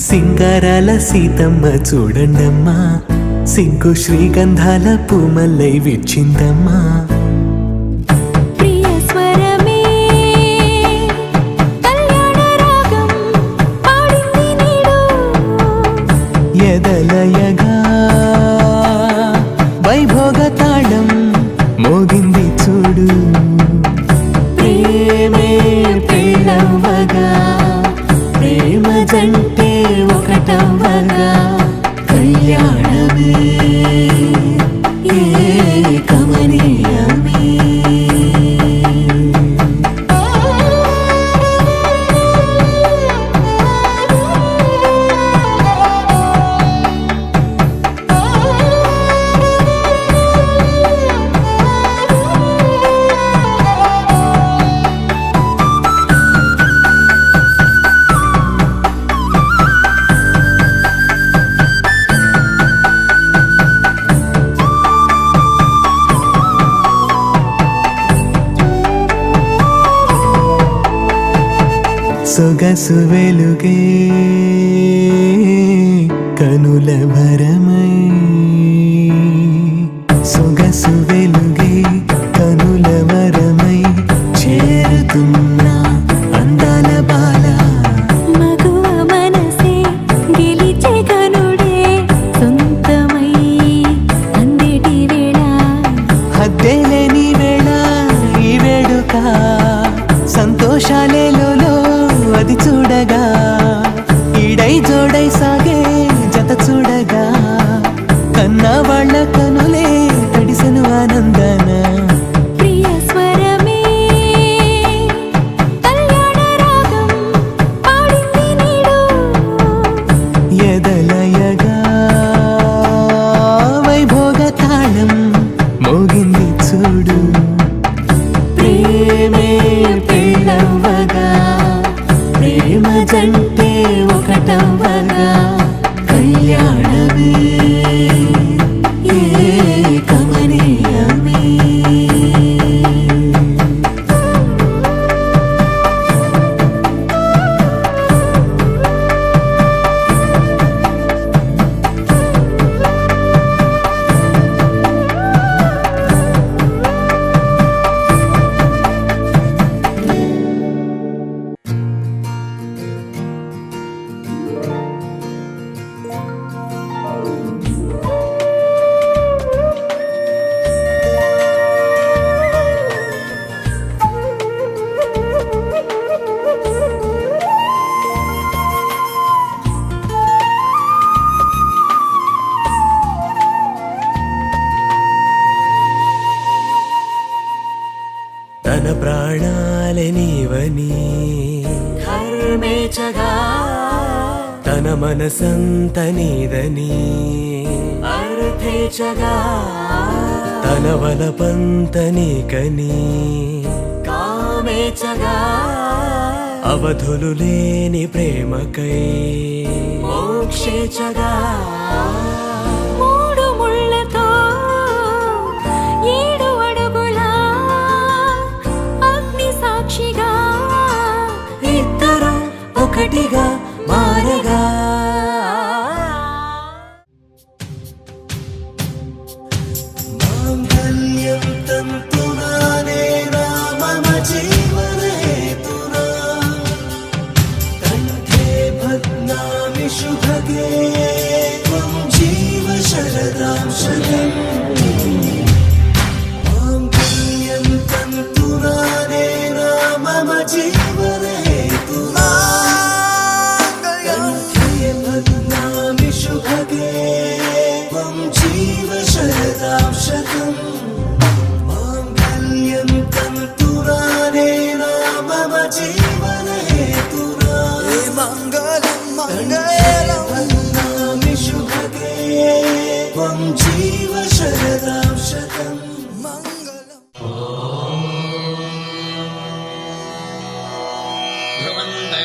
సింగారాల సీతమ్మ చూడండమ్మా సింకు శ్రీగంధాల పూమల్లై విచ్చిందమ్మా ప్రియ స్వరమే కళ్యాణ రాగం పాడింది నీడు ఎదలయగా వైభోగ తాళం మోగింది చూడు ప్రేమే పెళ్ళవ్వగా ప్రేమ జంటే ఒకటవ్వగా కళ్యాణమే కమనీయమే సొగసు వెలుగే కనుల భరమై సొగసు వెలుగే కనుల వరమై చేరుతున్నా అందాల బాల మగువ మనసే గెలిచే కనుడే సొంతమై అందేటి వేళ హద్దేలేని వేళ ఈ వేడుక సంతోషాలేలో అది చూడగా ఈడై జోడై సాగే జత చూడగా కన్నా వాళ్ళ కనులే తడిసెను ఆనందన ప్రియ స్వరమే కళ్యాణ రాగం పాడింది నీడు ఎదలయగా వైభోగ తాళం మోగింది చూడు ప్రేమే పెళ్ళవ్వగా ప్రేమ జంటే ఒకటవ్వగా కళ్యాణమే కమనీయమే తన ప్రాణాలే నీవని హర్మేచగా తన మనసంత నీదని అర్థేచగా తన వలపంత నీకని కామేచగా అవధులు లేని ప్రేమకై మోక్షేచగా మూడు ముళ్ళతో ఏడు అడుగుల అగ్ని సాక్షిగా ఇద్దరు ఒకటిగా మారగా మాంగళ్యం తంతునానే మమ జీవనహేతునా కంఠే భగ్నామి శుభగే త్వం జీవ శరదాం శతం మాంగళ్యం తంతునానే మమ జీవనహేతునా కంఠే భగ్నామి శుభగే త్వం జీవ శరదాం శతం మాంగళ్యం తంతునానే మమ జీవనహేతునా మంగళం మంగళం భగ్నామి శుభగే త్వం జీవ శరదాం శతం మంగళం ధ్రువందే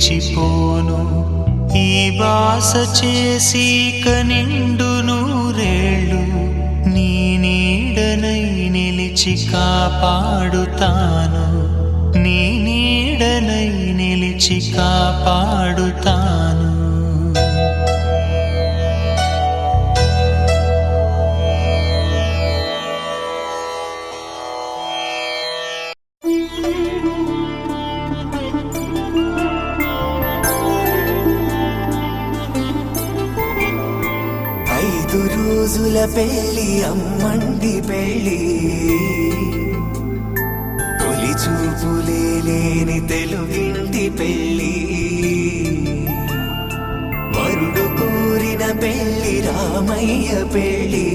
నిలిచిపోను ఈ బాస చేసి కనిండు నూరేళ్ళు నీ నీడనై నిలిచి కాపాడుతాను నీ నీడనై నిలిచి కాపాడుతాను రోజుల పెళ్ళి అమ్మండి పెళ్ళి తొలి చూపులే లేని తెలుగింటి పెళ్ళి వరుడు కోరిన పెళ్ళి రామయ్య పెళ్ళి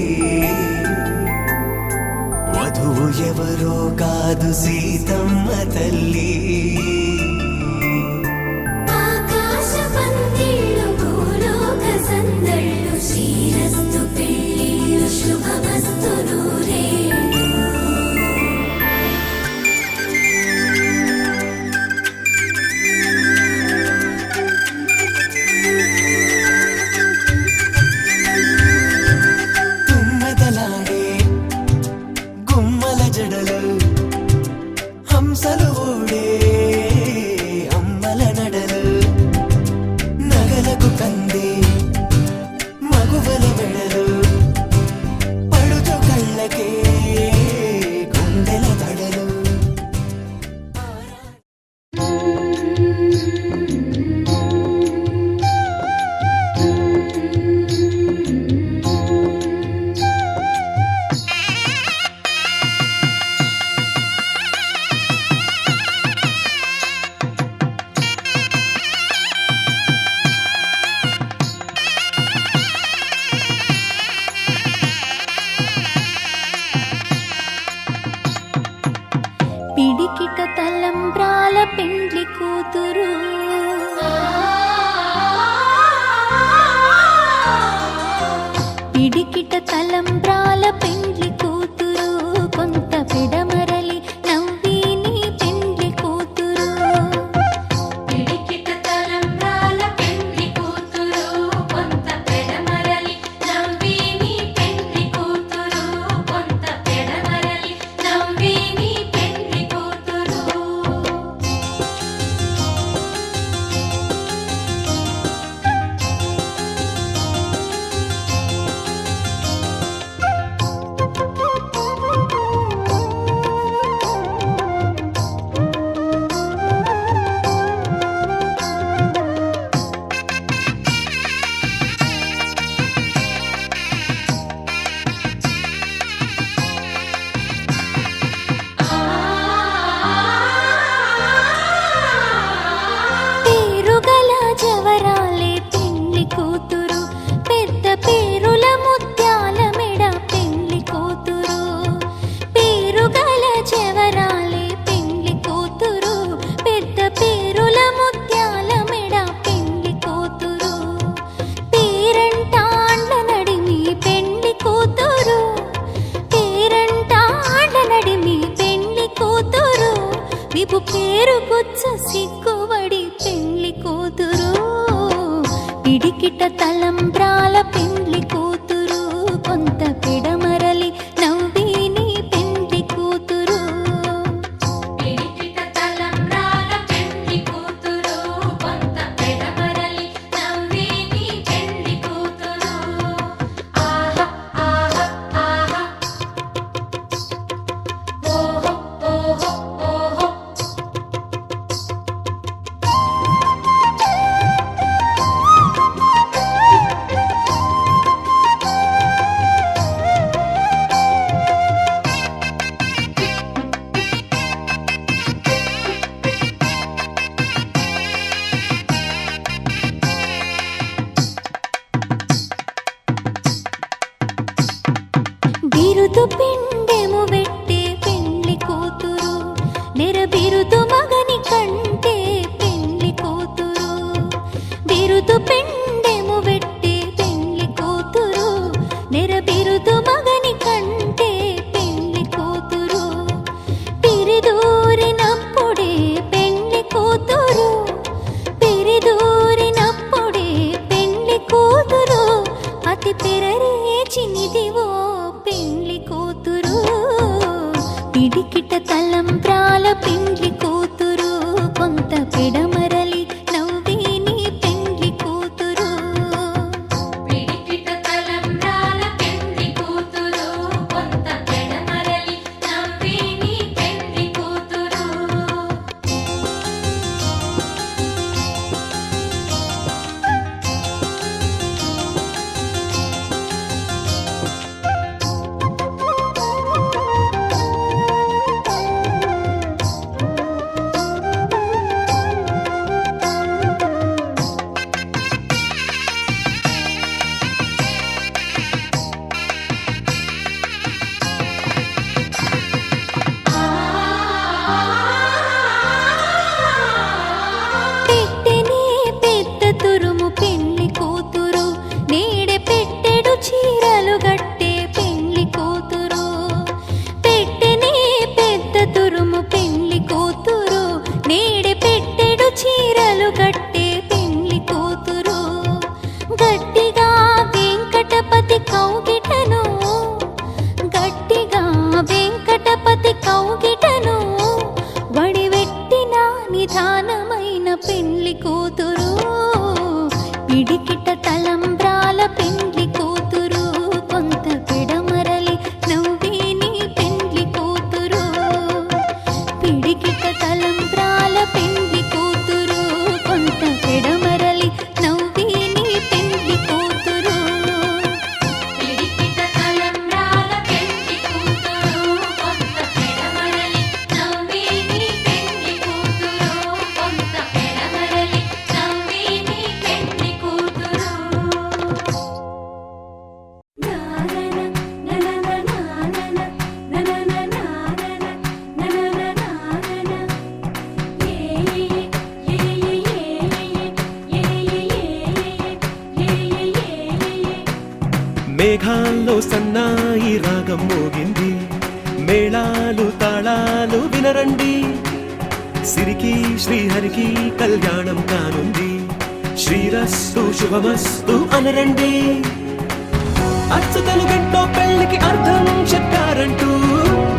వధువు ఎవరో కాదు సీతమ్మ తల్లి పిడికిట తలంబ్రాల పెండ్లి కూతురు పిడికిట తలంబ్రాల పెండ్లి కూతురు కొంత పెడమరలి నవ్విని పెండ్లి కూతురు పిడికిట తలంబ్రాల పెండ్లి కూతురు కొంత పెడమరలి నవ్విని పెండ్లి కూతురు కొంత పెడమరలి నవ్విని పేరు గుచ్చ సిగ్గుబడి పెండ్లి కూతురు పిడికిట తలంబ్రాల పెండ్లి కూతురు కొంత పెడమరలి నవ్విని పెండ్లి కూతురు పిడికిట తలంబ్రాల పెండ్లి కూతురు కొంత పెడమరలి నవ్విని పెండ్లి కూతురు ఆహా ఆహా ఆహా ఓహో ఓహో ఓహో ప్రాణమైన పెండ్లి కూతురు పిడికిట తలంబ్రాల పెండ్లి కూతురు కొంత పిడమరలి నవ్విని పెండ్లి కూతురు పిడికిట తలంబ్రాల పెండ్లి కూతురు కొంత పిడమరలి నవ్విని పెండ్లి కూతురు పిడికిట తలంబ్రాల పెండ్లి కూతురు కొంత పిడమరలి నవ్విని పెండ్లి కూతురు కొంత పిడమరలి నవ్విని పెండ్లి కూతురు మేఘాల్లో సన్నాయి రాగం మోగింది మేళాలు తాళాలు వినరండి సిరికి శ్రీహరికి కళ్యాణం కానుంది శ్రీరస్తు శుభమస్తు అనరండి అచ్చతలు గంటో పెళ్లికి అర్థం చెప్పారంటూ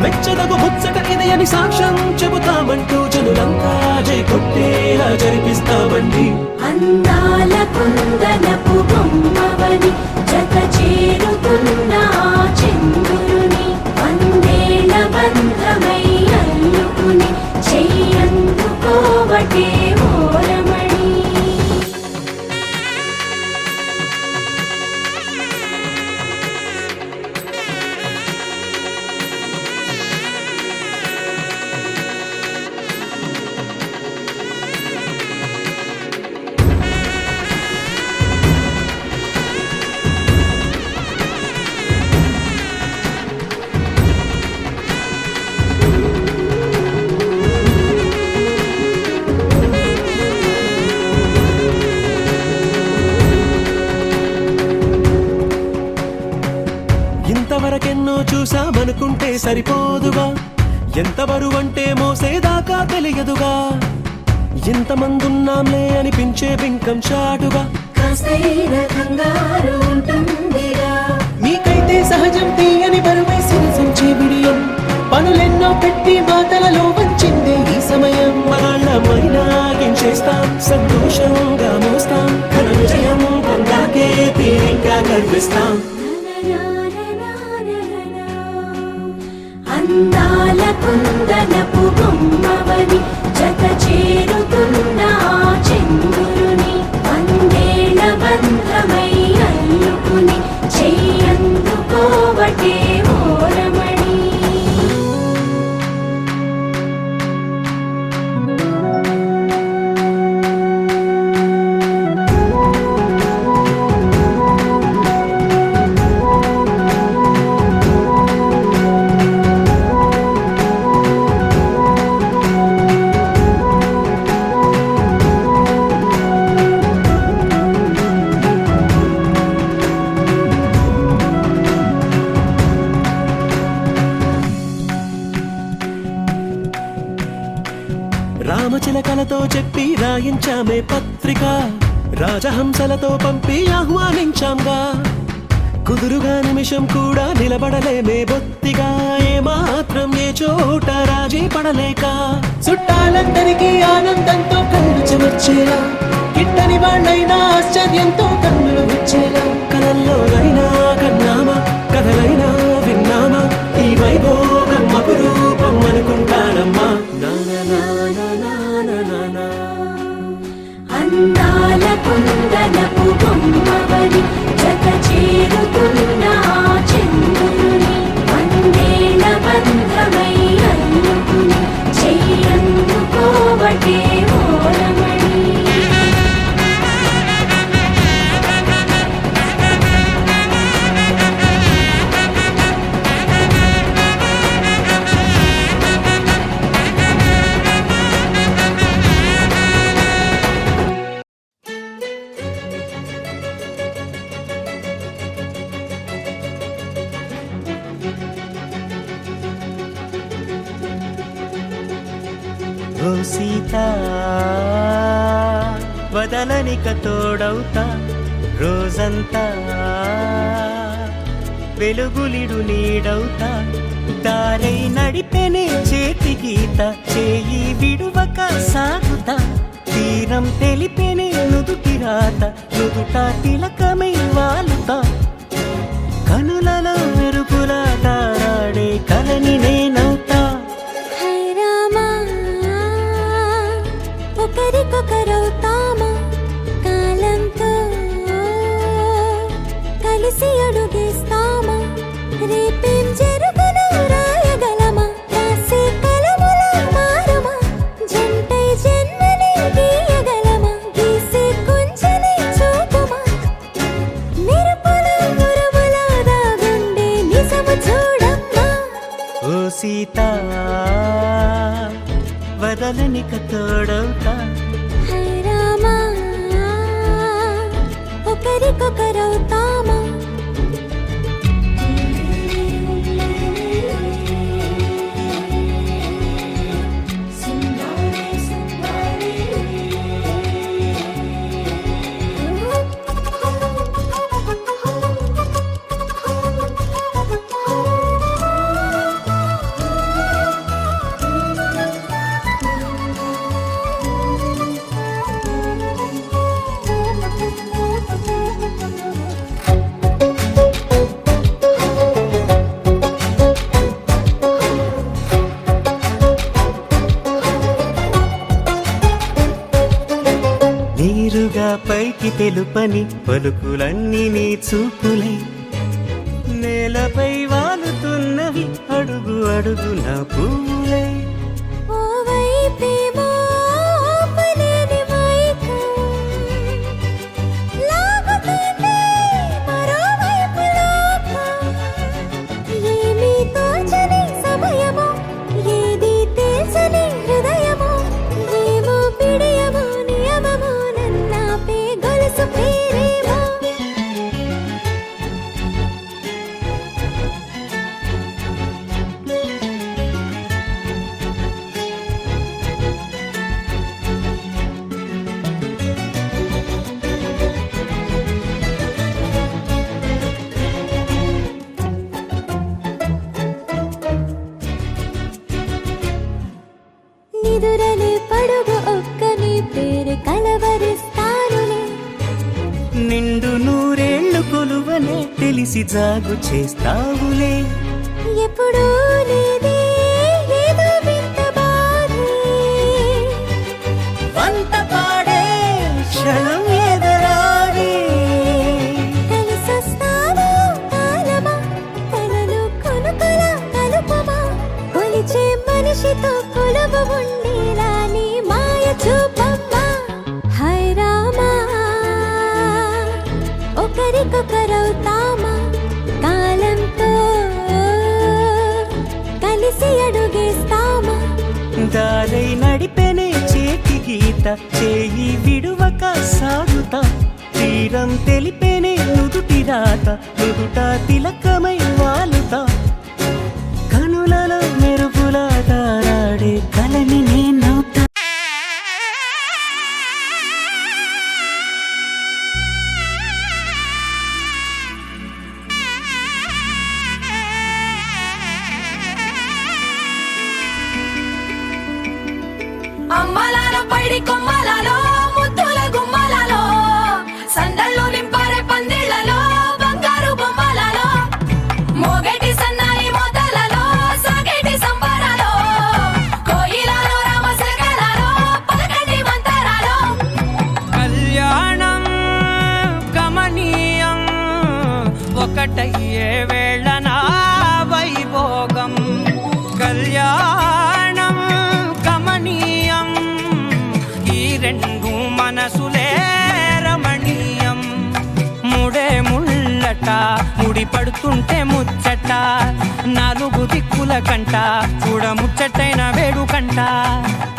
మెచ్చదగు ముచ్చట ఇది అని సాక్ష్యం చెబుతామంటూ జనులంతా జై కొట్టేలా జరిపిస్తామండి అందాల కుందనపు బొమ్మవని జత చేరుతున్న ఆ చంద్రుని వందేల బంధమై అల్లుకుని చెయ్యందుకోవటే ఓరమణి ఇంతవరకెన్నో చూసామనుకుంటే సరిపోదుగా ఎంత బరువంటే మోసేదాకా తెలియదుగా ఇంతమందున్నాంలే అనిపించే బింకం చాటుగా కాస్తైన కంగారు ఉంటుందిగా మీకైతే సహజం తీయని బరువేసిన సంచే బిడియం పనులెన్నో పెట్టి మాటలలో వంచిందే ఈ సమయం మనాళ్ళమైనా గించేస్తాం సంతోషంగా మోస్తాం ఘన విజయం పొందాకే తీరిగ్గా కనిపిస్తాం అందాల కుందనపు బొమ్మవని జత చేరుతున్న ఆ చంద్రుని వందేల బంధమై అల్లుకుని చెయ్యందుకోవటే ఓరమణి రామచిలకలతో చెప్పి రాయించామే పత్రిక రాజహంసలతో పంపి ఆహ్వానించాంగా కుదురుగా నిమిషం కూడా నిలబడలేమే బొత్తిగా ఏమాత్రం ఏ చోట రాజీ పడలేక చుట్టాలందరికీ ఆనందంతో కళ్ళు చెమర్చేలా గిట్టని వాళ్ళైనా ఆశ్చర్యంతో కన్నులు విచ్చేలా కలల్లోనైనా కన్నామా కథలైనా విన్నామా ఈ వైభోగం అపురూపం అనుకుంటానమ్మా అందాల కుందనపు బొమ్మవని జత చేరుతున్న ఆ చంద్రుని వందేల బంధమై అల్లుకుని చెయ్యందుకోవటే ఓరమణి ఓ సీత వదలనిక తోడవుతా రోజంతా వెలుగులిడు నీడవుతా దారై నడిపెనే చేతి గీత చేయి విడువక సాగుతా తీరం తెలిపేనే నుదుటి రాత నుదుట తిలకమై వాలుతా కనులలో మెరుపులా తారాడే కలని నేనవుతా హై రామా ఒకరికొకరవుతామా కాలంతో కలిసి అడుగేస్తామా రేపేం జరుగును రాయగలమా రాసే కలముల మారమా జంటై జన్మని గీయగలమా గీసే కుంచని చూపుమా మెరుపుల మురుముల దాగుండే నిజము చూడమ్మా ఓ సీత వదలనిక తోడవుతా హై రామా ఒకరికొకరవుతామా నీరుగా పైకి తెలుపని పలుకులన్నీ నీ చూపులై నేలపై వాలుతున్నవి అడుగు అడుగు నా పువ్వులై ఓ వైపేమో ఆపలేని మైకం లాగుతుంది మరోవైపు లోకం ఏమీ తోచని సమయమో ఏది తెలుసని హృదయమో ఏమో పిడియమో నియమమో నన్నాపే గొలుసు పేరేమో నిదురలే పడుగు ఒక్కని పేరు కలవరిస్తానులే నిండు నూరేళ్లు కొలువనే తెలిసి జాగు చేస్తావులే ఎప్పుడూ లేదే ఏదో వింత బాధే వంత పాడే క్షణం ఎదరాడే కలిసొస్తావో కాలమా కలలు కొనుకల కలుపమా కొలిచే మనిషితో కొలువు ఉండేలా నీ మాయ చూపమ్మా హై రామా ఒకరికొకరవుతామా కాలంతో కలిసి అడుగేస్తామా దారై నడిపెనే చేతి గీత చేయి విడువక సాగుతా తీరం తెలిపేనే నుదుటి రాత నుదుట తిలకమై వాలుతా కనులలో మెరుపులా తారాడే కలని నేనవుతా అమ్మలాలో పైడి కొమ్మలలో ముద్దుల గుమ్మలలో సందళ్ళు నింపారే పందిళ్లలో బంగారు బొమ్మలలో మోగేటి సన్నాయి మోతలలో సాగేటి సంబరాలో కోయిలలో రామశకలలో పలకటి మంతరాలో కళ్యాణం గమనీయం ఒకటయ్యే వేళ నా వైభోగం కళ్యాణం గమనీయం ఈ రెండు మనసులే రమణీయం ముడే ముళ్ళట ముడి పడుతుంటే ముచ్చట నాలుగు దిక్కుల కంట చూడ ముచ్చటైన వేడుకంట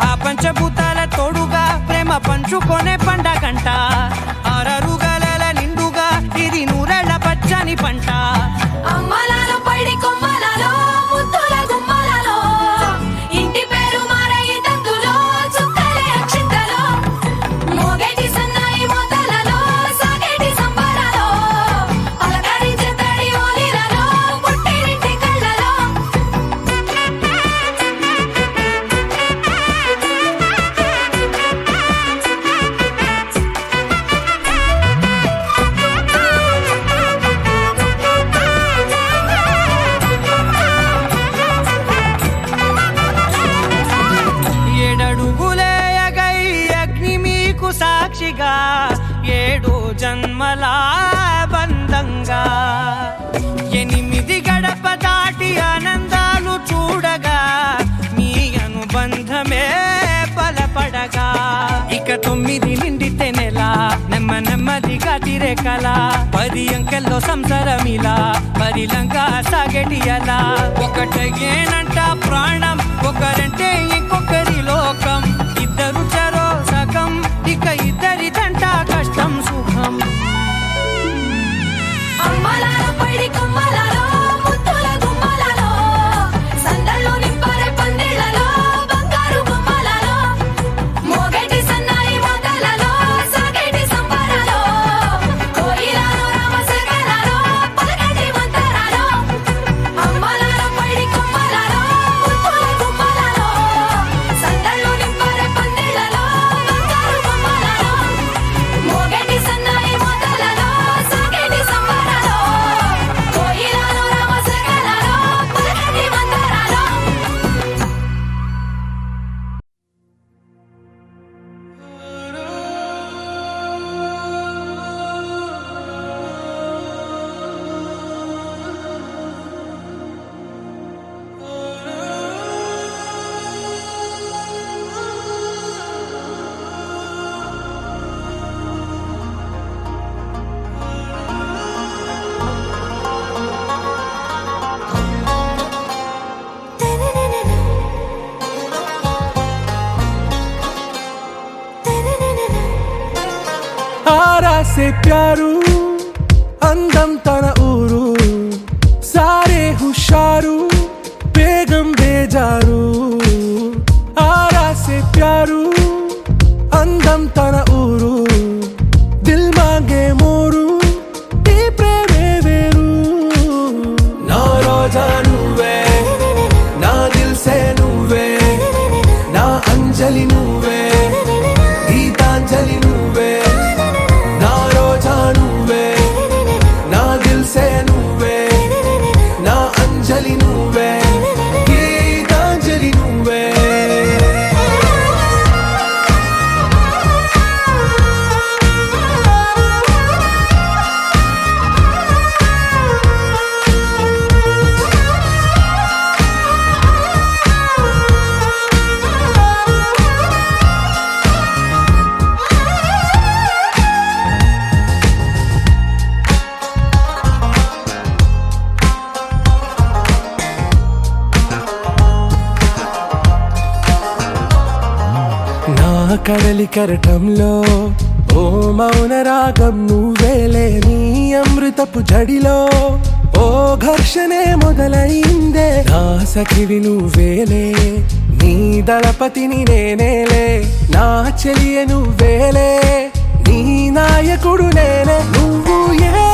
ఆ పంచభూతాల తోడుగా ప్రేమ పంచుకొనే పండగంట ఆరరుగల నిండుగా ఇది నూరెళ్ళ పచ్చని పంట అమ్మలాలో పైడి కొమ్మలలో ముద్దుల గుమ్మలలో ఇంటి పేరు మారయి తందులో చుక్కలే అక్షింతలో మోగేటి సన్నాయి మోతలలో సాగేటి సంబరాలో పలకరించే తడి ఓలిలలో పుట్టినింటి కళ్ళలో సాక్షిగా 7 జన్మల బంధంగా 8 గడప దాటి ఆనందాలు చూడగా మీ అనుబంధమే బలపడగా ఇక 9 నిండితే నెల నెమ్మదిగా తిరే కల 10 అంకెల్లో సంసారమిలా పరిలంగా సాగటి అలా ఒకటేనంట ప్రాణం ఒకరంటే ఇంకొకరి లోకం ఇద్దరు చరో సగం ఇక ఇద్దరిదంట కష్టం సుఖం అమ్మలారో పైడి కొమ్మలారో ముత్తుల గుమ్మలారో సందల్లో నింపరే పందిళ్ళలో బంగారు గుమ్మలారో మోగేటి సన్నాయి మోతలలో సాగేటి సంబరాలో కోయిలారో రామశేఖరారో పలకేటి మంతరాలో అమ్మలారో పైడి కొమ్మలారో ముత్తుల గుమ్మలారో సందల్లో నింపరే పందిళ్ళలో బంగారు గుమ్మలారో మోగేటి సన్నాయి మోతలలో సాగేటి సంబరాలో కోయిలారో రామశేఖరారో పలకేటి మంతరాలో आरा से प्यारू అందం తన ఊరు సారే హుషారు బేగం బేజారు ఆరా సే ప్యారు అందం తన ఊరు దిల్ మాంగే మోరు ఈ ప్రేమే వేరు నా రోజా నువ్వే నా దిల్ సే నువ్వే నా అంజలి నువ్వే గీతాంజలి నువ్వే నా రోజా నువ్వే నా దిల్ సే నువ్వే నా అంజలి నువ్వే గీతాంజలి నువ్వే నా కడలి కరటంలో ఓ మౌన రాగం నువ్వేలే నీ అమృతపు జడిలో ఓ ఘర్షణే మొదలైందే నా సఖివి నువ్వేలే నీ దళపతిని నేనేలే నా చెలియ నువ్వేలే నీ నాయకుడు నేనే నువ్వు ఏ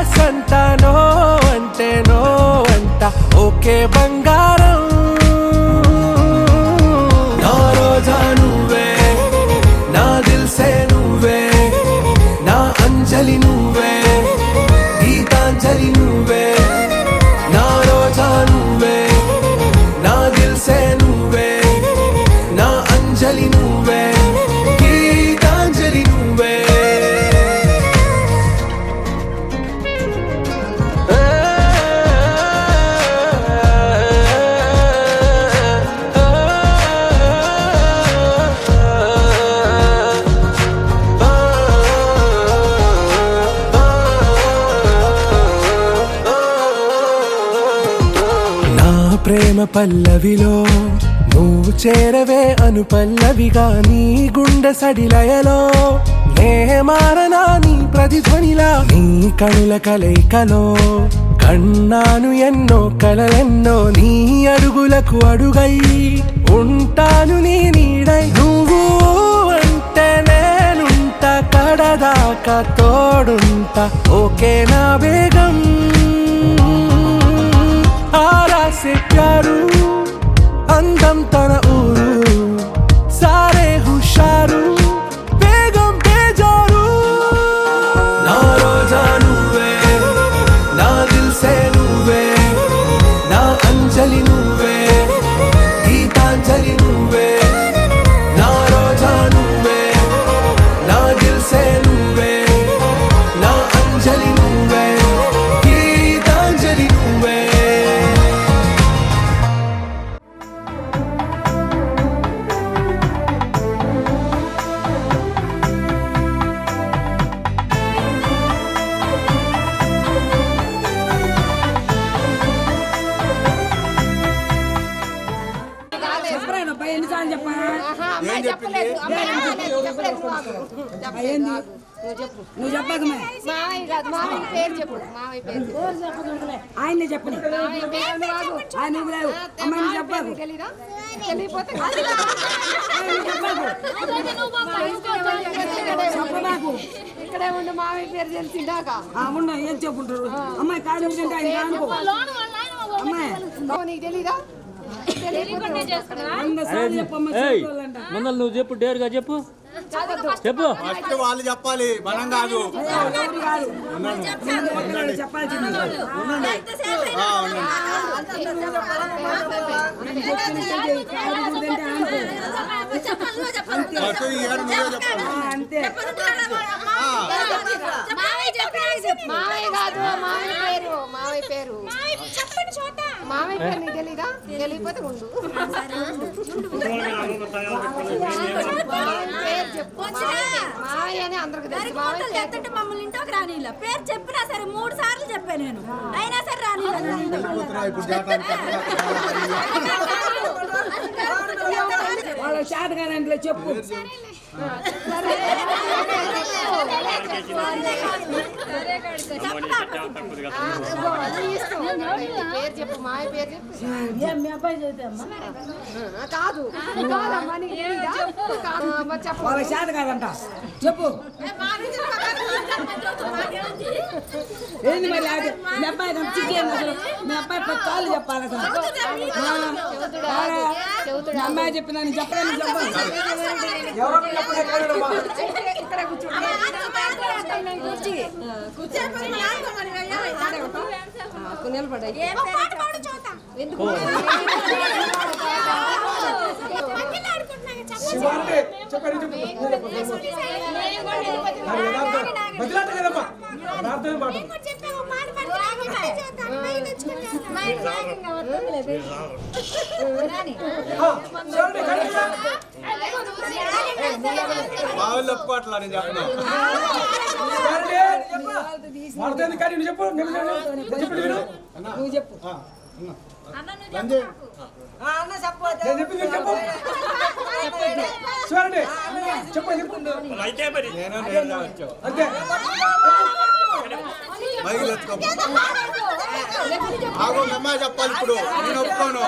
సంట నో అంటే నో అంట ఓకే బంగారం నా రోజా నువ్వే నా దిల్ సే నువ్వే నా అంజలి నువ్వే గీతాంజలి నువ్వే నా రోజా నువ్వే నా దిల్ సే నువ్వే నా అంజలి నువ్వే గీతాంజలి నువ్వే ప్రేమ పల్లవిలో నువ్వు చేరవే అను పల్లవిగా నీ గుండె సడిలయలో నే మారనా నీ ప్రతిధ్వనిలా నీ కనుల కలయికలో కన్నాను ఎన్నో కలలెన్నో నీ అడుగులకు అడుగై ఉంటాను నీ నీడై నువ్వు అంటే నేనుంట కడదాకా తోడుంటా ఓకే నా బేగం ఆరా సే ప్యారు అందం తన ఊరు సారే హుషారు బేగం బేజారు నా రోజా నువ్వే నా దిల్ సే నువ్వే నా అంజలి నువ్వే గీతాంజలి నువ్వే నా రోజా నువ్వే నువ్వు చెప్పకు మావయ్య కాదు మావయ్య పేరు చెప్పు మావయ్య పేరు ఆయన్ని చెప్పని ఆయన అమ్మాయిని చెప్పకు తెలియపోతే చెప్పబాకు ఇక్కడే ఉండి మావయ్య పేరు తెలిసిందాక అవునా ఏం చెప్పుంటారు అమ్మాయి కాదు ఆయన అమ్మాయి నీకు తెలీదా మందలు నువ్వు చెప్పు డేరుగా చెప్పు చెప్పు ఫస్ట్ వాళ్ళు చెప్పాలి మనం కాదు మావయ్య కాదు మావయ్య పేరు మావయ్య పేరు నీకు తెలీదా తెలియకపోతే ఉండు మావయ్య అని అందరికి తెలుసు మమ్మల్ని ఇంట్లోకి రానిలా పేరు చెప్పినా సరే 3 సార్లు చెప్పాను నేను అయినా సరే రానిలా వాళ్ళ చేత కాదంటే చెప్పు పేరు చెప్పు మాయ పేరు చెప్పు మీ అబ్బాయి కాదు చెప్పు వాళ్ళ చేత కాదంట చెప్పు ఏంది మరి మీ అబ్బాయి మీ అబ్బాయి 10 సార్లు చెప్పాలి అమ్మాయి చెప్పిన చెప్పాలని చెప్పాలి వాళ్ళు ఒప్పుకోవట్లా నేను చెప్పను చెప్పు నువ్వు చెప్పు అమ్మాయి చెప్పాలి ఇప్పుడు నేను ఒప్పుకోను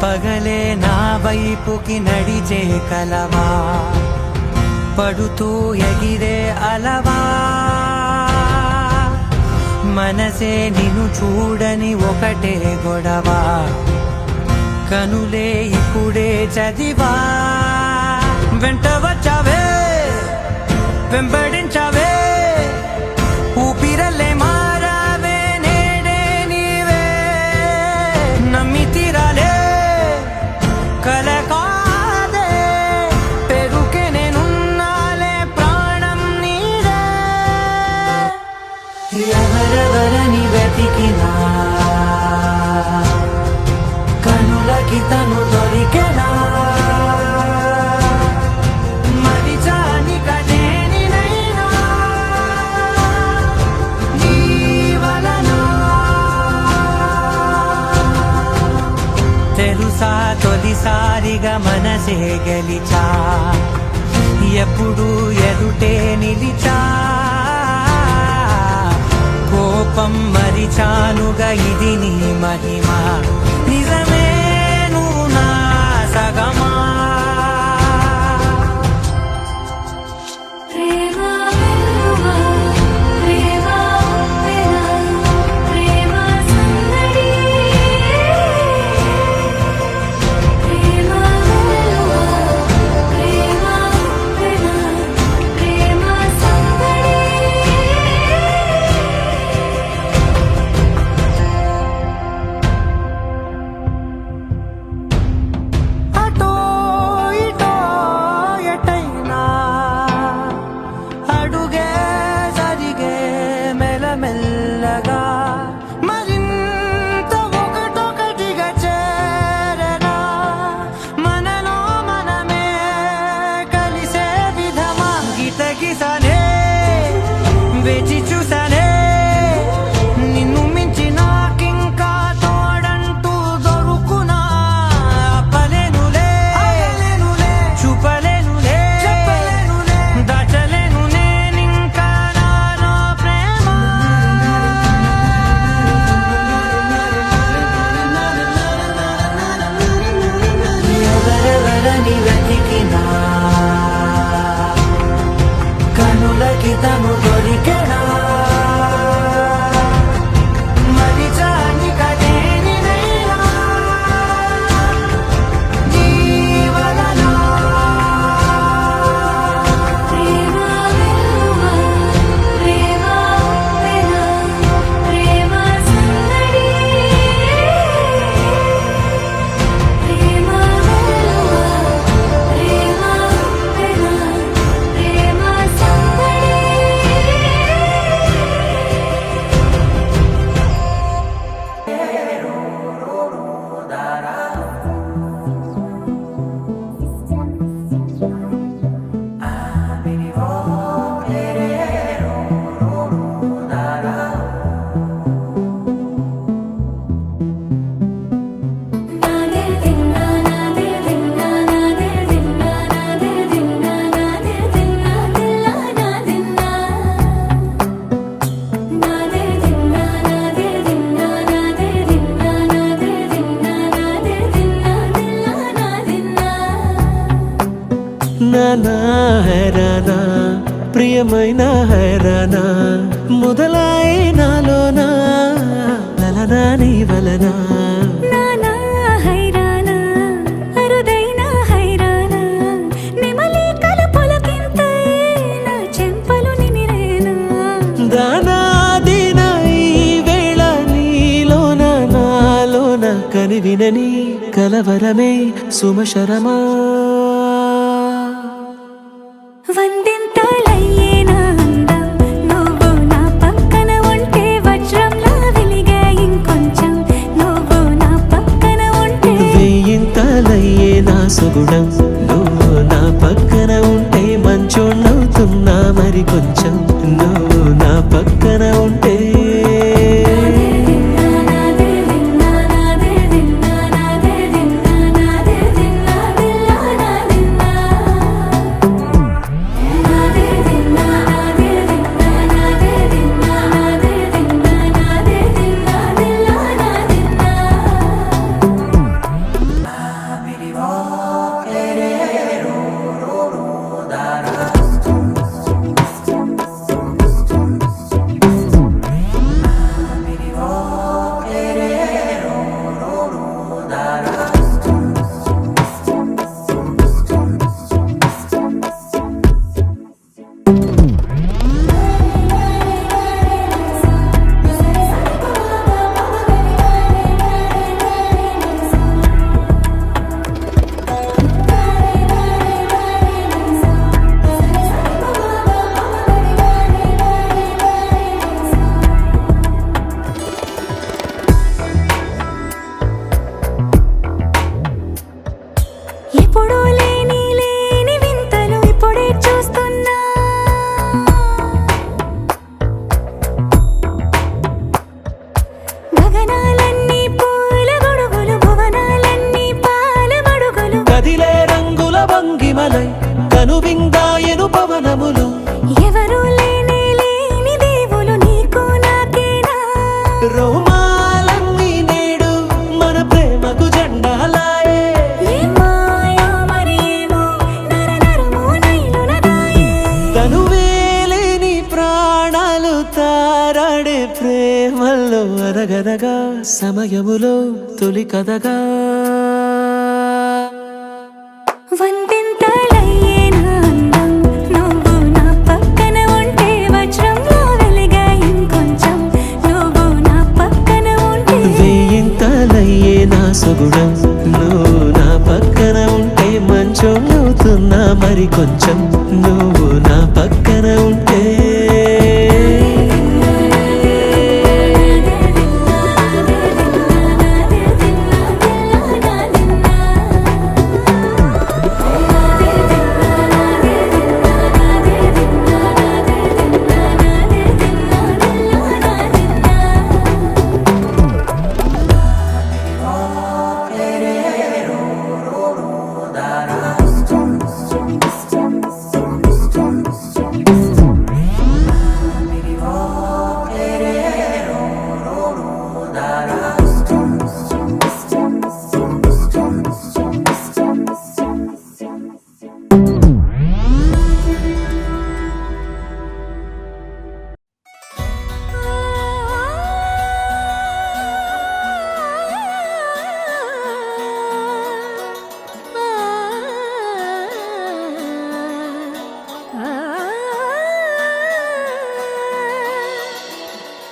పగలే నా వైపుకి నడిచే కలవా పడుతూ ఎగిరే అలవా మనసే నిన్ను చూడని ఒకటే గొడవ కనులే ఇప్పుడే చదివా వెంట వచ్చావే వెంబడించావే ఊపిరలే మారావే నేడే నీవే నమ్మి తీరాలే కలకాదే పెరుకే నేనున్నాలే ప్రాణం నీదే ఎవరెవరని వెతికినా కనులకి తను దొరికెనా మరిచాని కనేనినైనా నీ వలన తెలుసా తొలిసారిగా మనసే గెలిచా ఎప్పుడు ఎదుటే నిలిచా లోపం మరిచానుగా ఇది నీ మహిమ నిజమే నువ్వు నా సగమా నానా హైరానా ప్రియమైన హైరానా మొదలాయి నాలోనా లలనా నీ వలనా నానా హైరానా అరుదైన హైరానా నెమలి కలుపులకింతై నా చెంపలు నిమిరేనా దానా దీనా ఈ వేళ నీలోన నాలోన కనివినని కలవరమే సుమశరమా వందింతలయ్యేనా అందం నువ్వు నా పక్కన ఉంటే వజ్రంలా వెలిగే ఇంకొంచెం నువ్వు నా పక్కన ఉంటే వెయ్యింతలయ్యే నా సుగుణం నువ్వు నా పక్కన ఉంటే మంచోళ్ళవుతున్నా మరి కొంచెం నువ్వు నా పక్కన ఉంటే నా సమయములో తొలి కథగా వందెంతలయ్యే నా అందం నువ్వు నా పక్కన ఉంటే వజ్రంలో వెలిగా ఇంకొంచెం నువ్వు నా పక్కన ఉంటే వేయింతలయ్యే నా సొగుడం నువ్వు నా పక్కన ఉంటే మంచోళ్ళవుతున్నా మరి కొంచెం నువ్వు నా పక్కన ఉంటే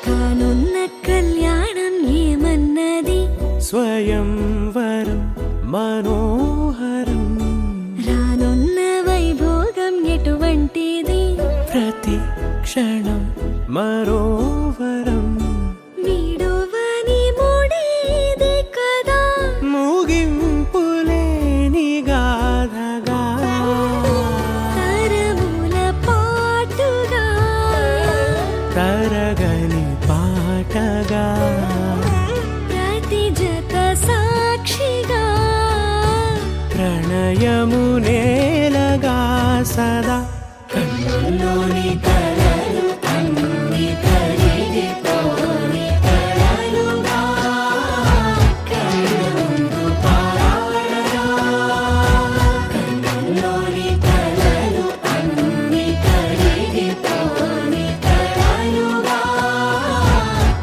కానున్న కళ్యాణం ఏమన్నది స్వయంవరం మనోహరం రానున్న వైభోగం ఎటువంటిది ప్రతి క్షణం మరోవరం వీడువని ముడిది కదా ముగింపులేని గాథగా తరముల పాటుగా తరగని పాటగా ప్రతి జత సాక్షిగా ప్రణయము నేలగా సదా కన్నుల్లోని కలలు అన్ని కరిగిపోని కలలుగా కళ్ళుందు పారాడగా కన్నుల్లోని కలలు అన్ని కరిగిపోని కలలుగా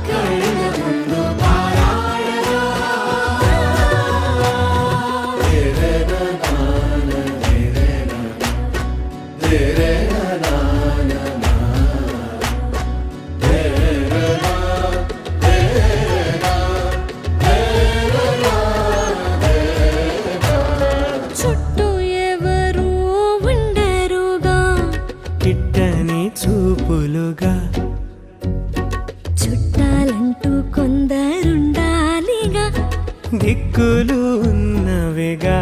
కళ్ళుందు పారాడగా చుట్టూ ఎవరు ఉండరుగా కిట్టని చూపులుగా చుట్టాలంటూ కొందరుండాలిగా దిక్కులు ఉన్నవిగా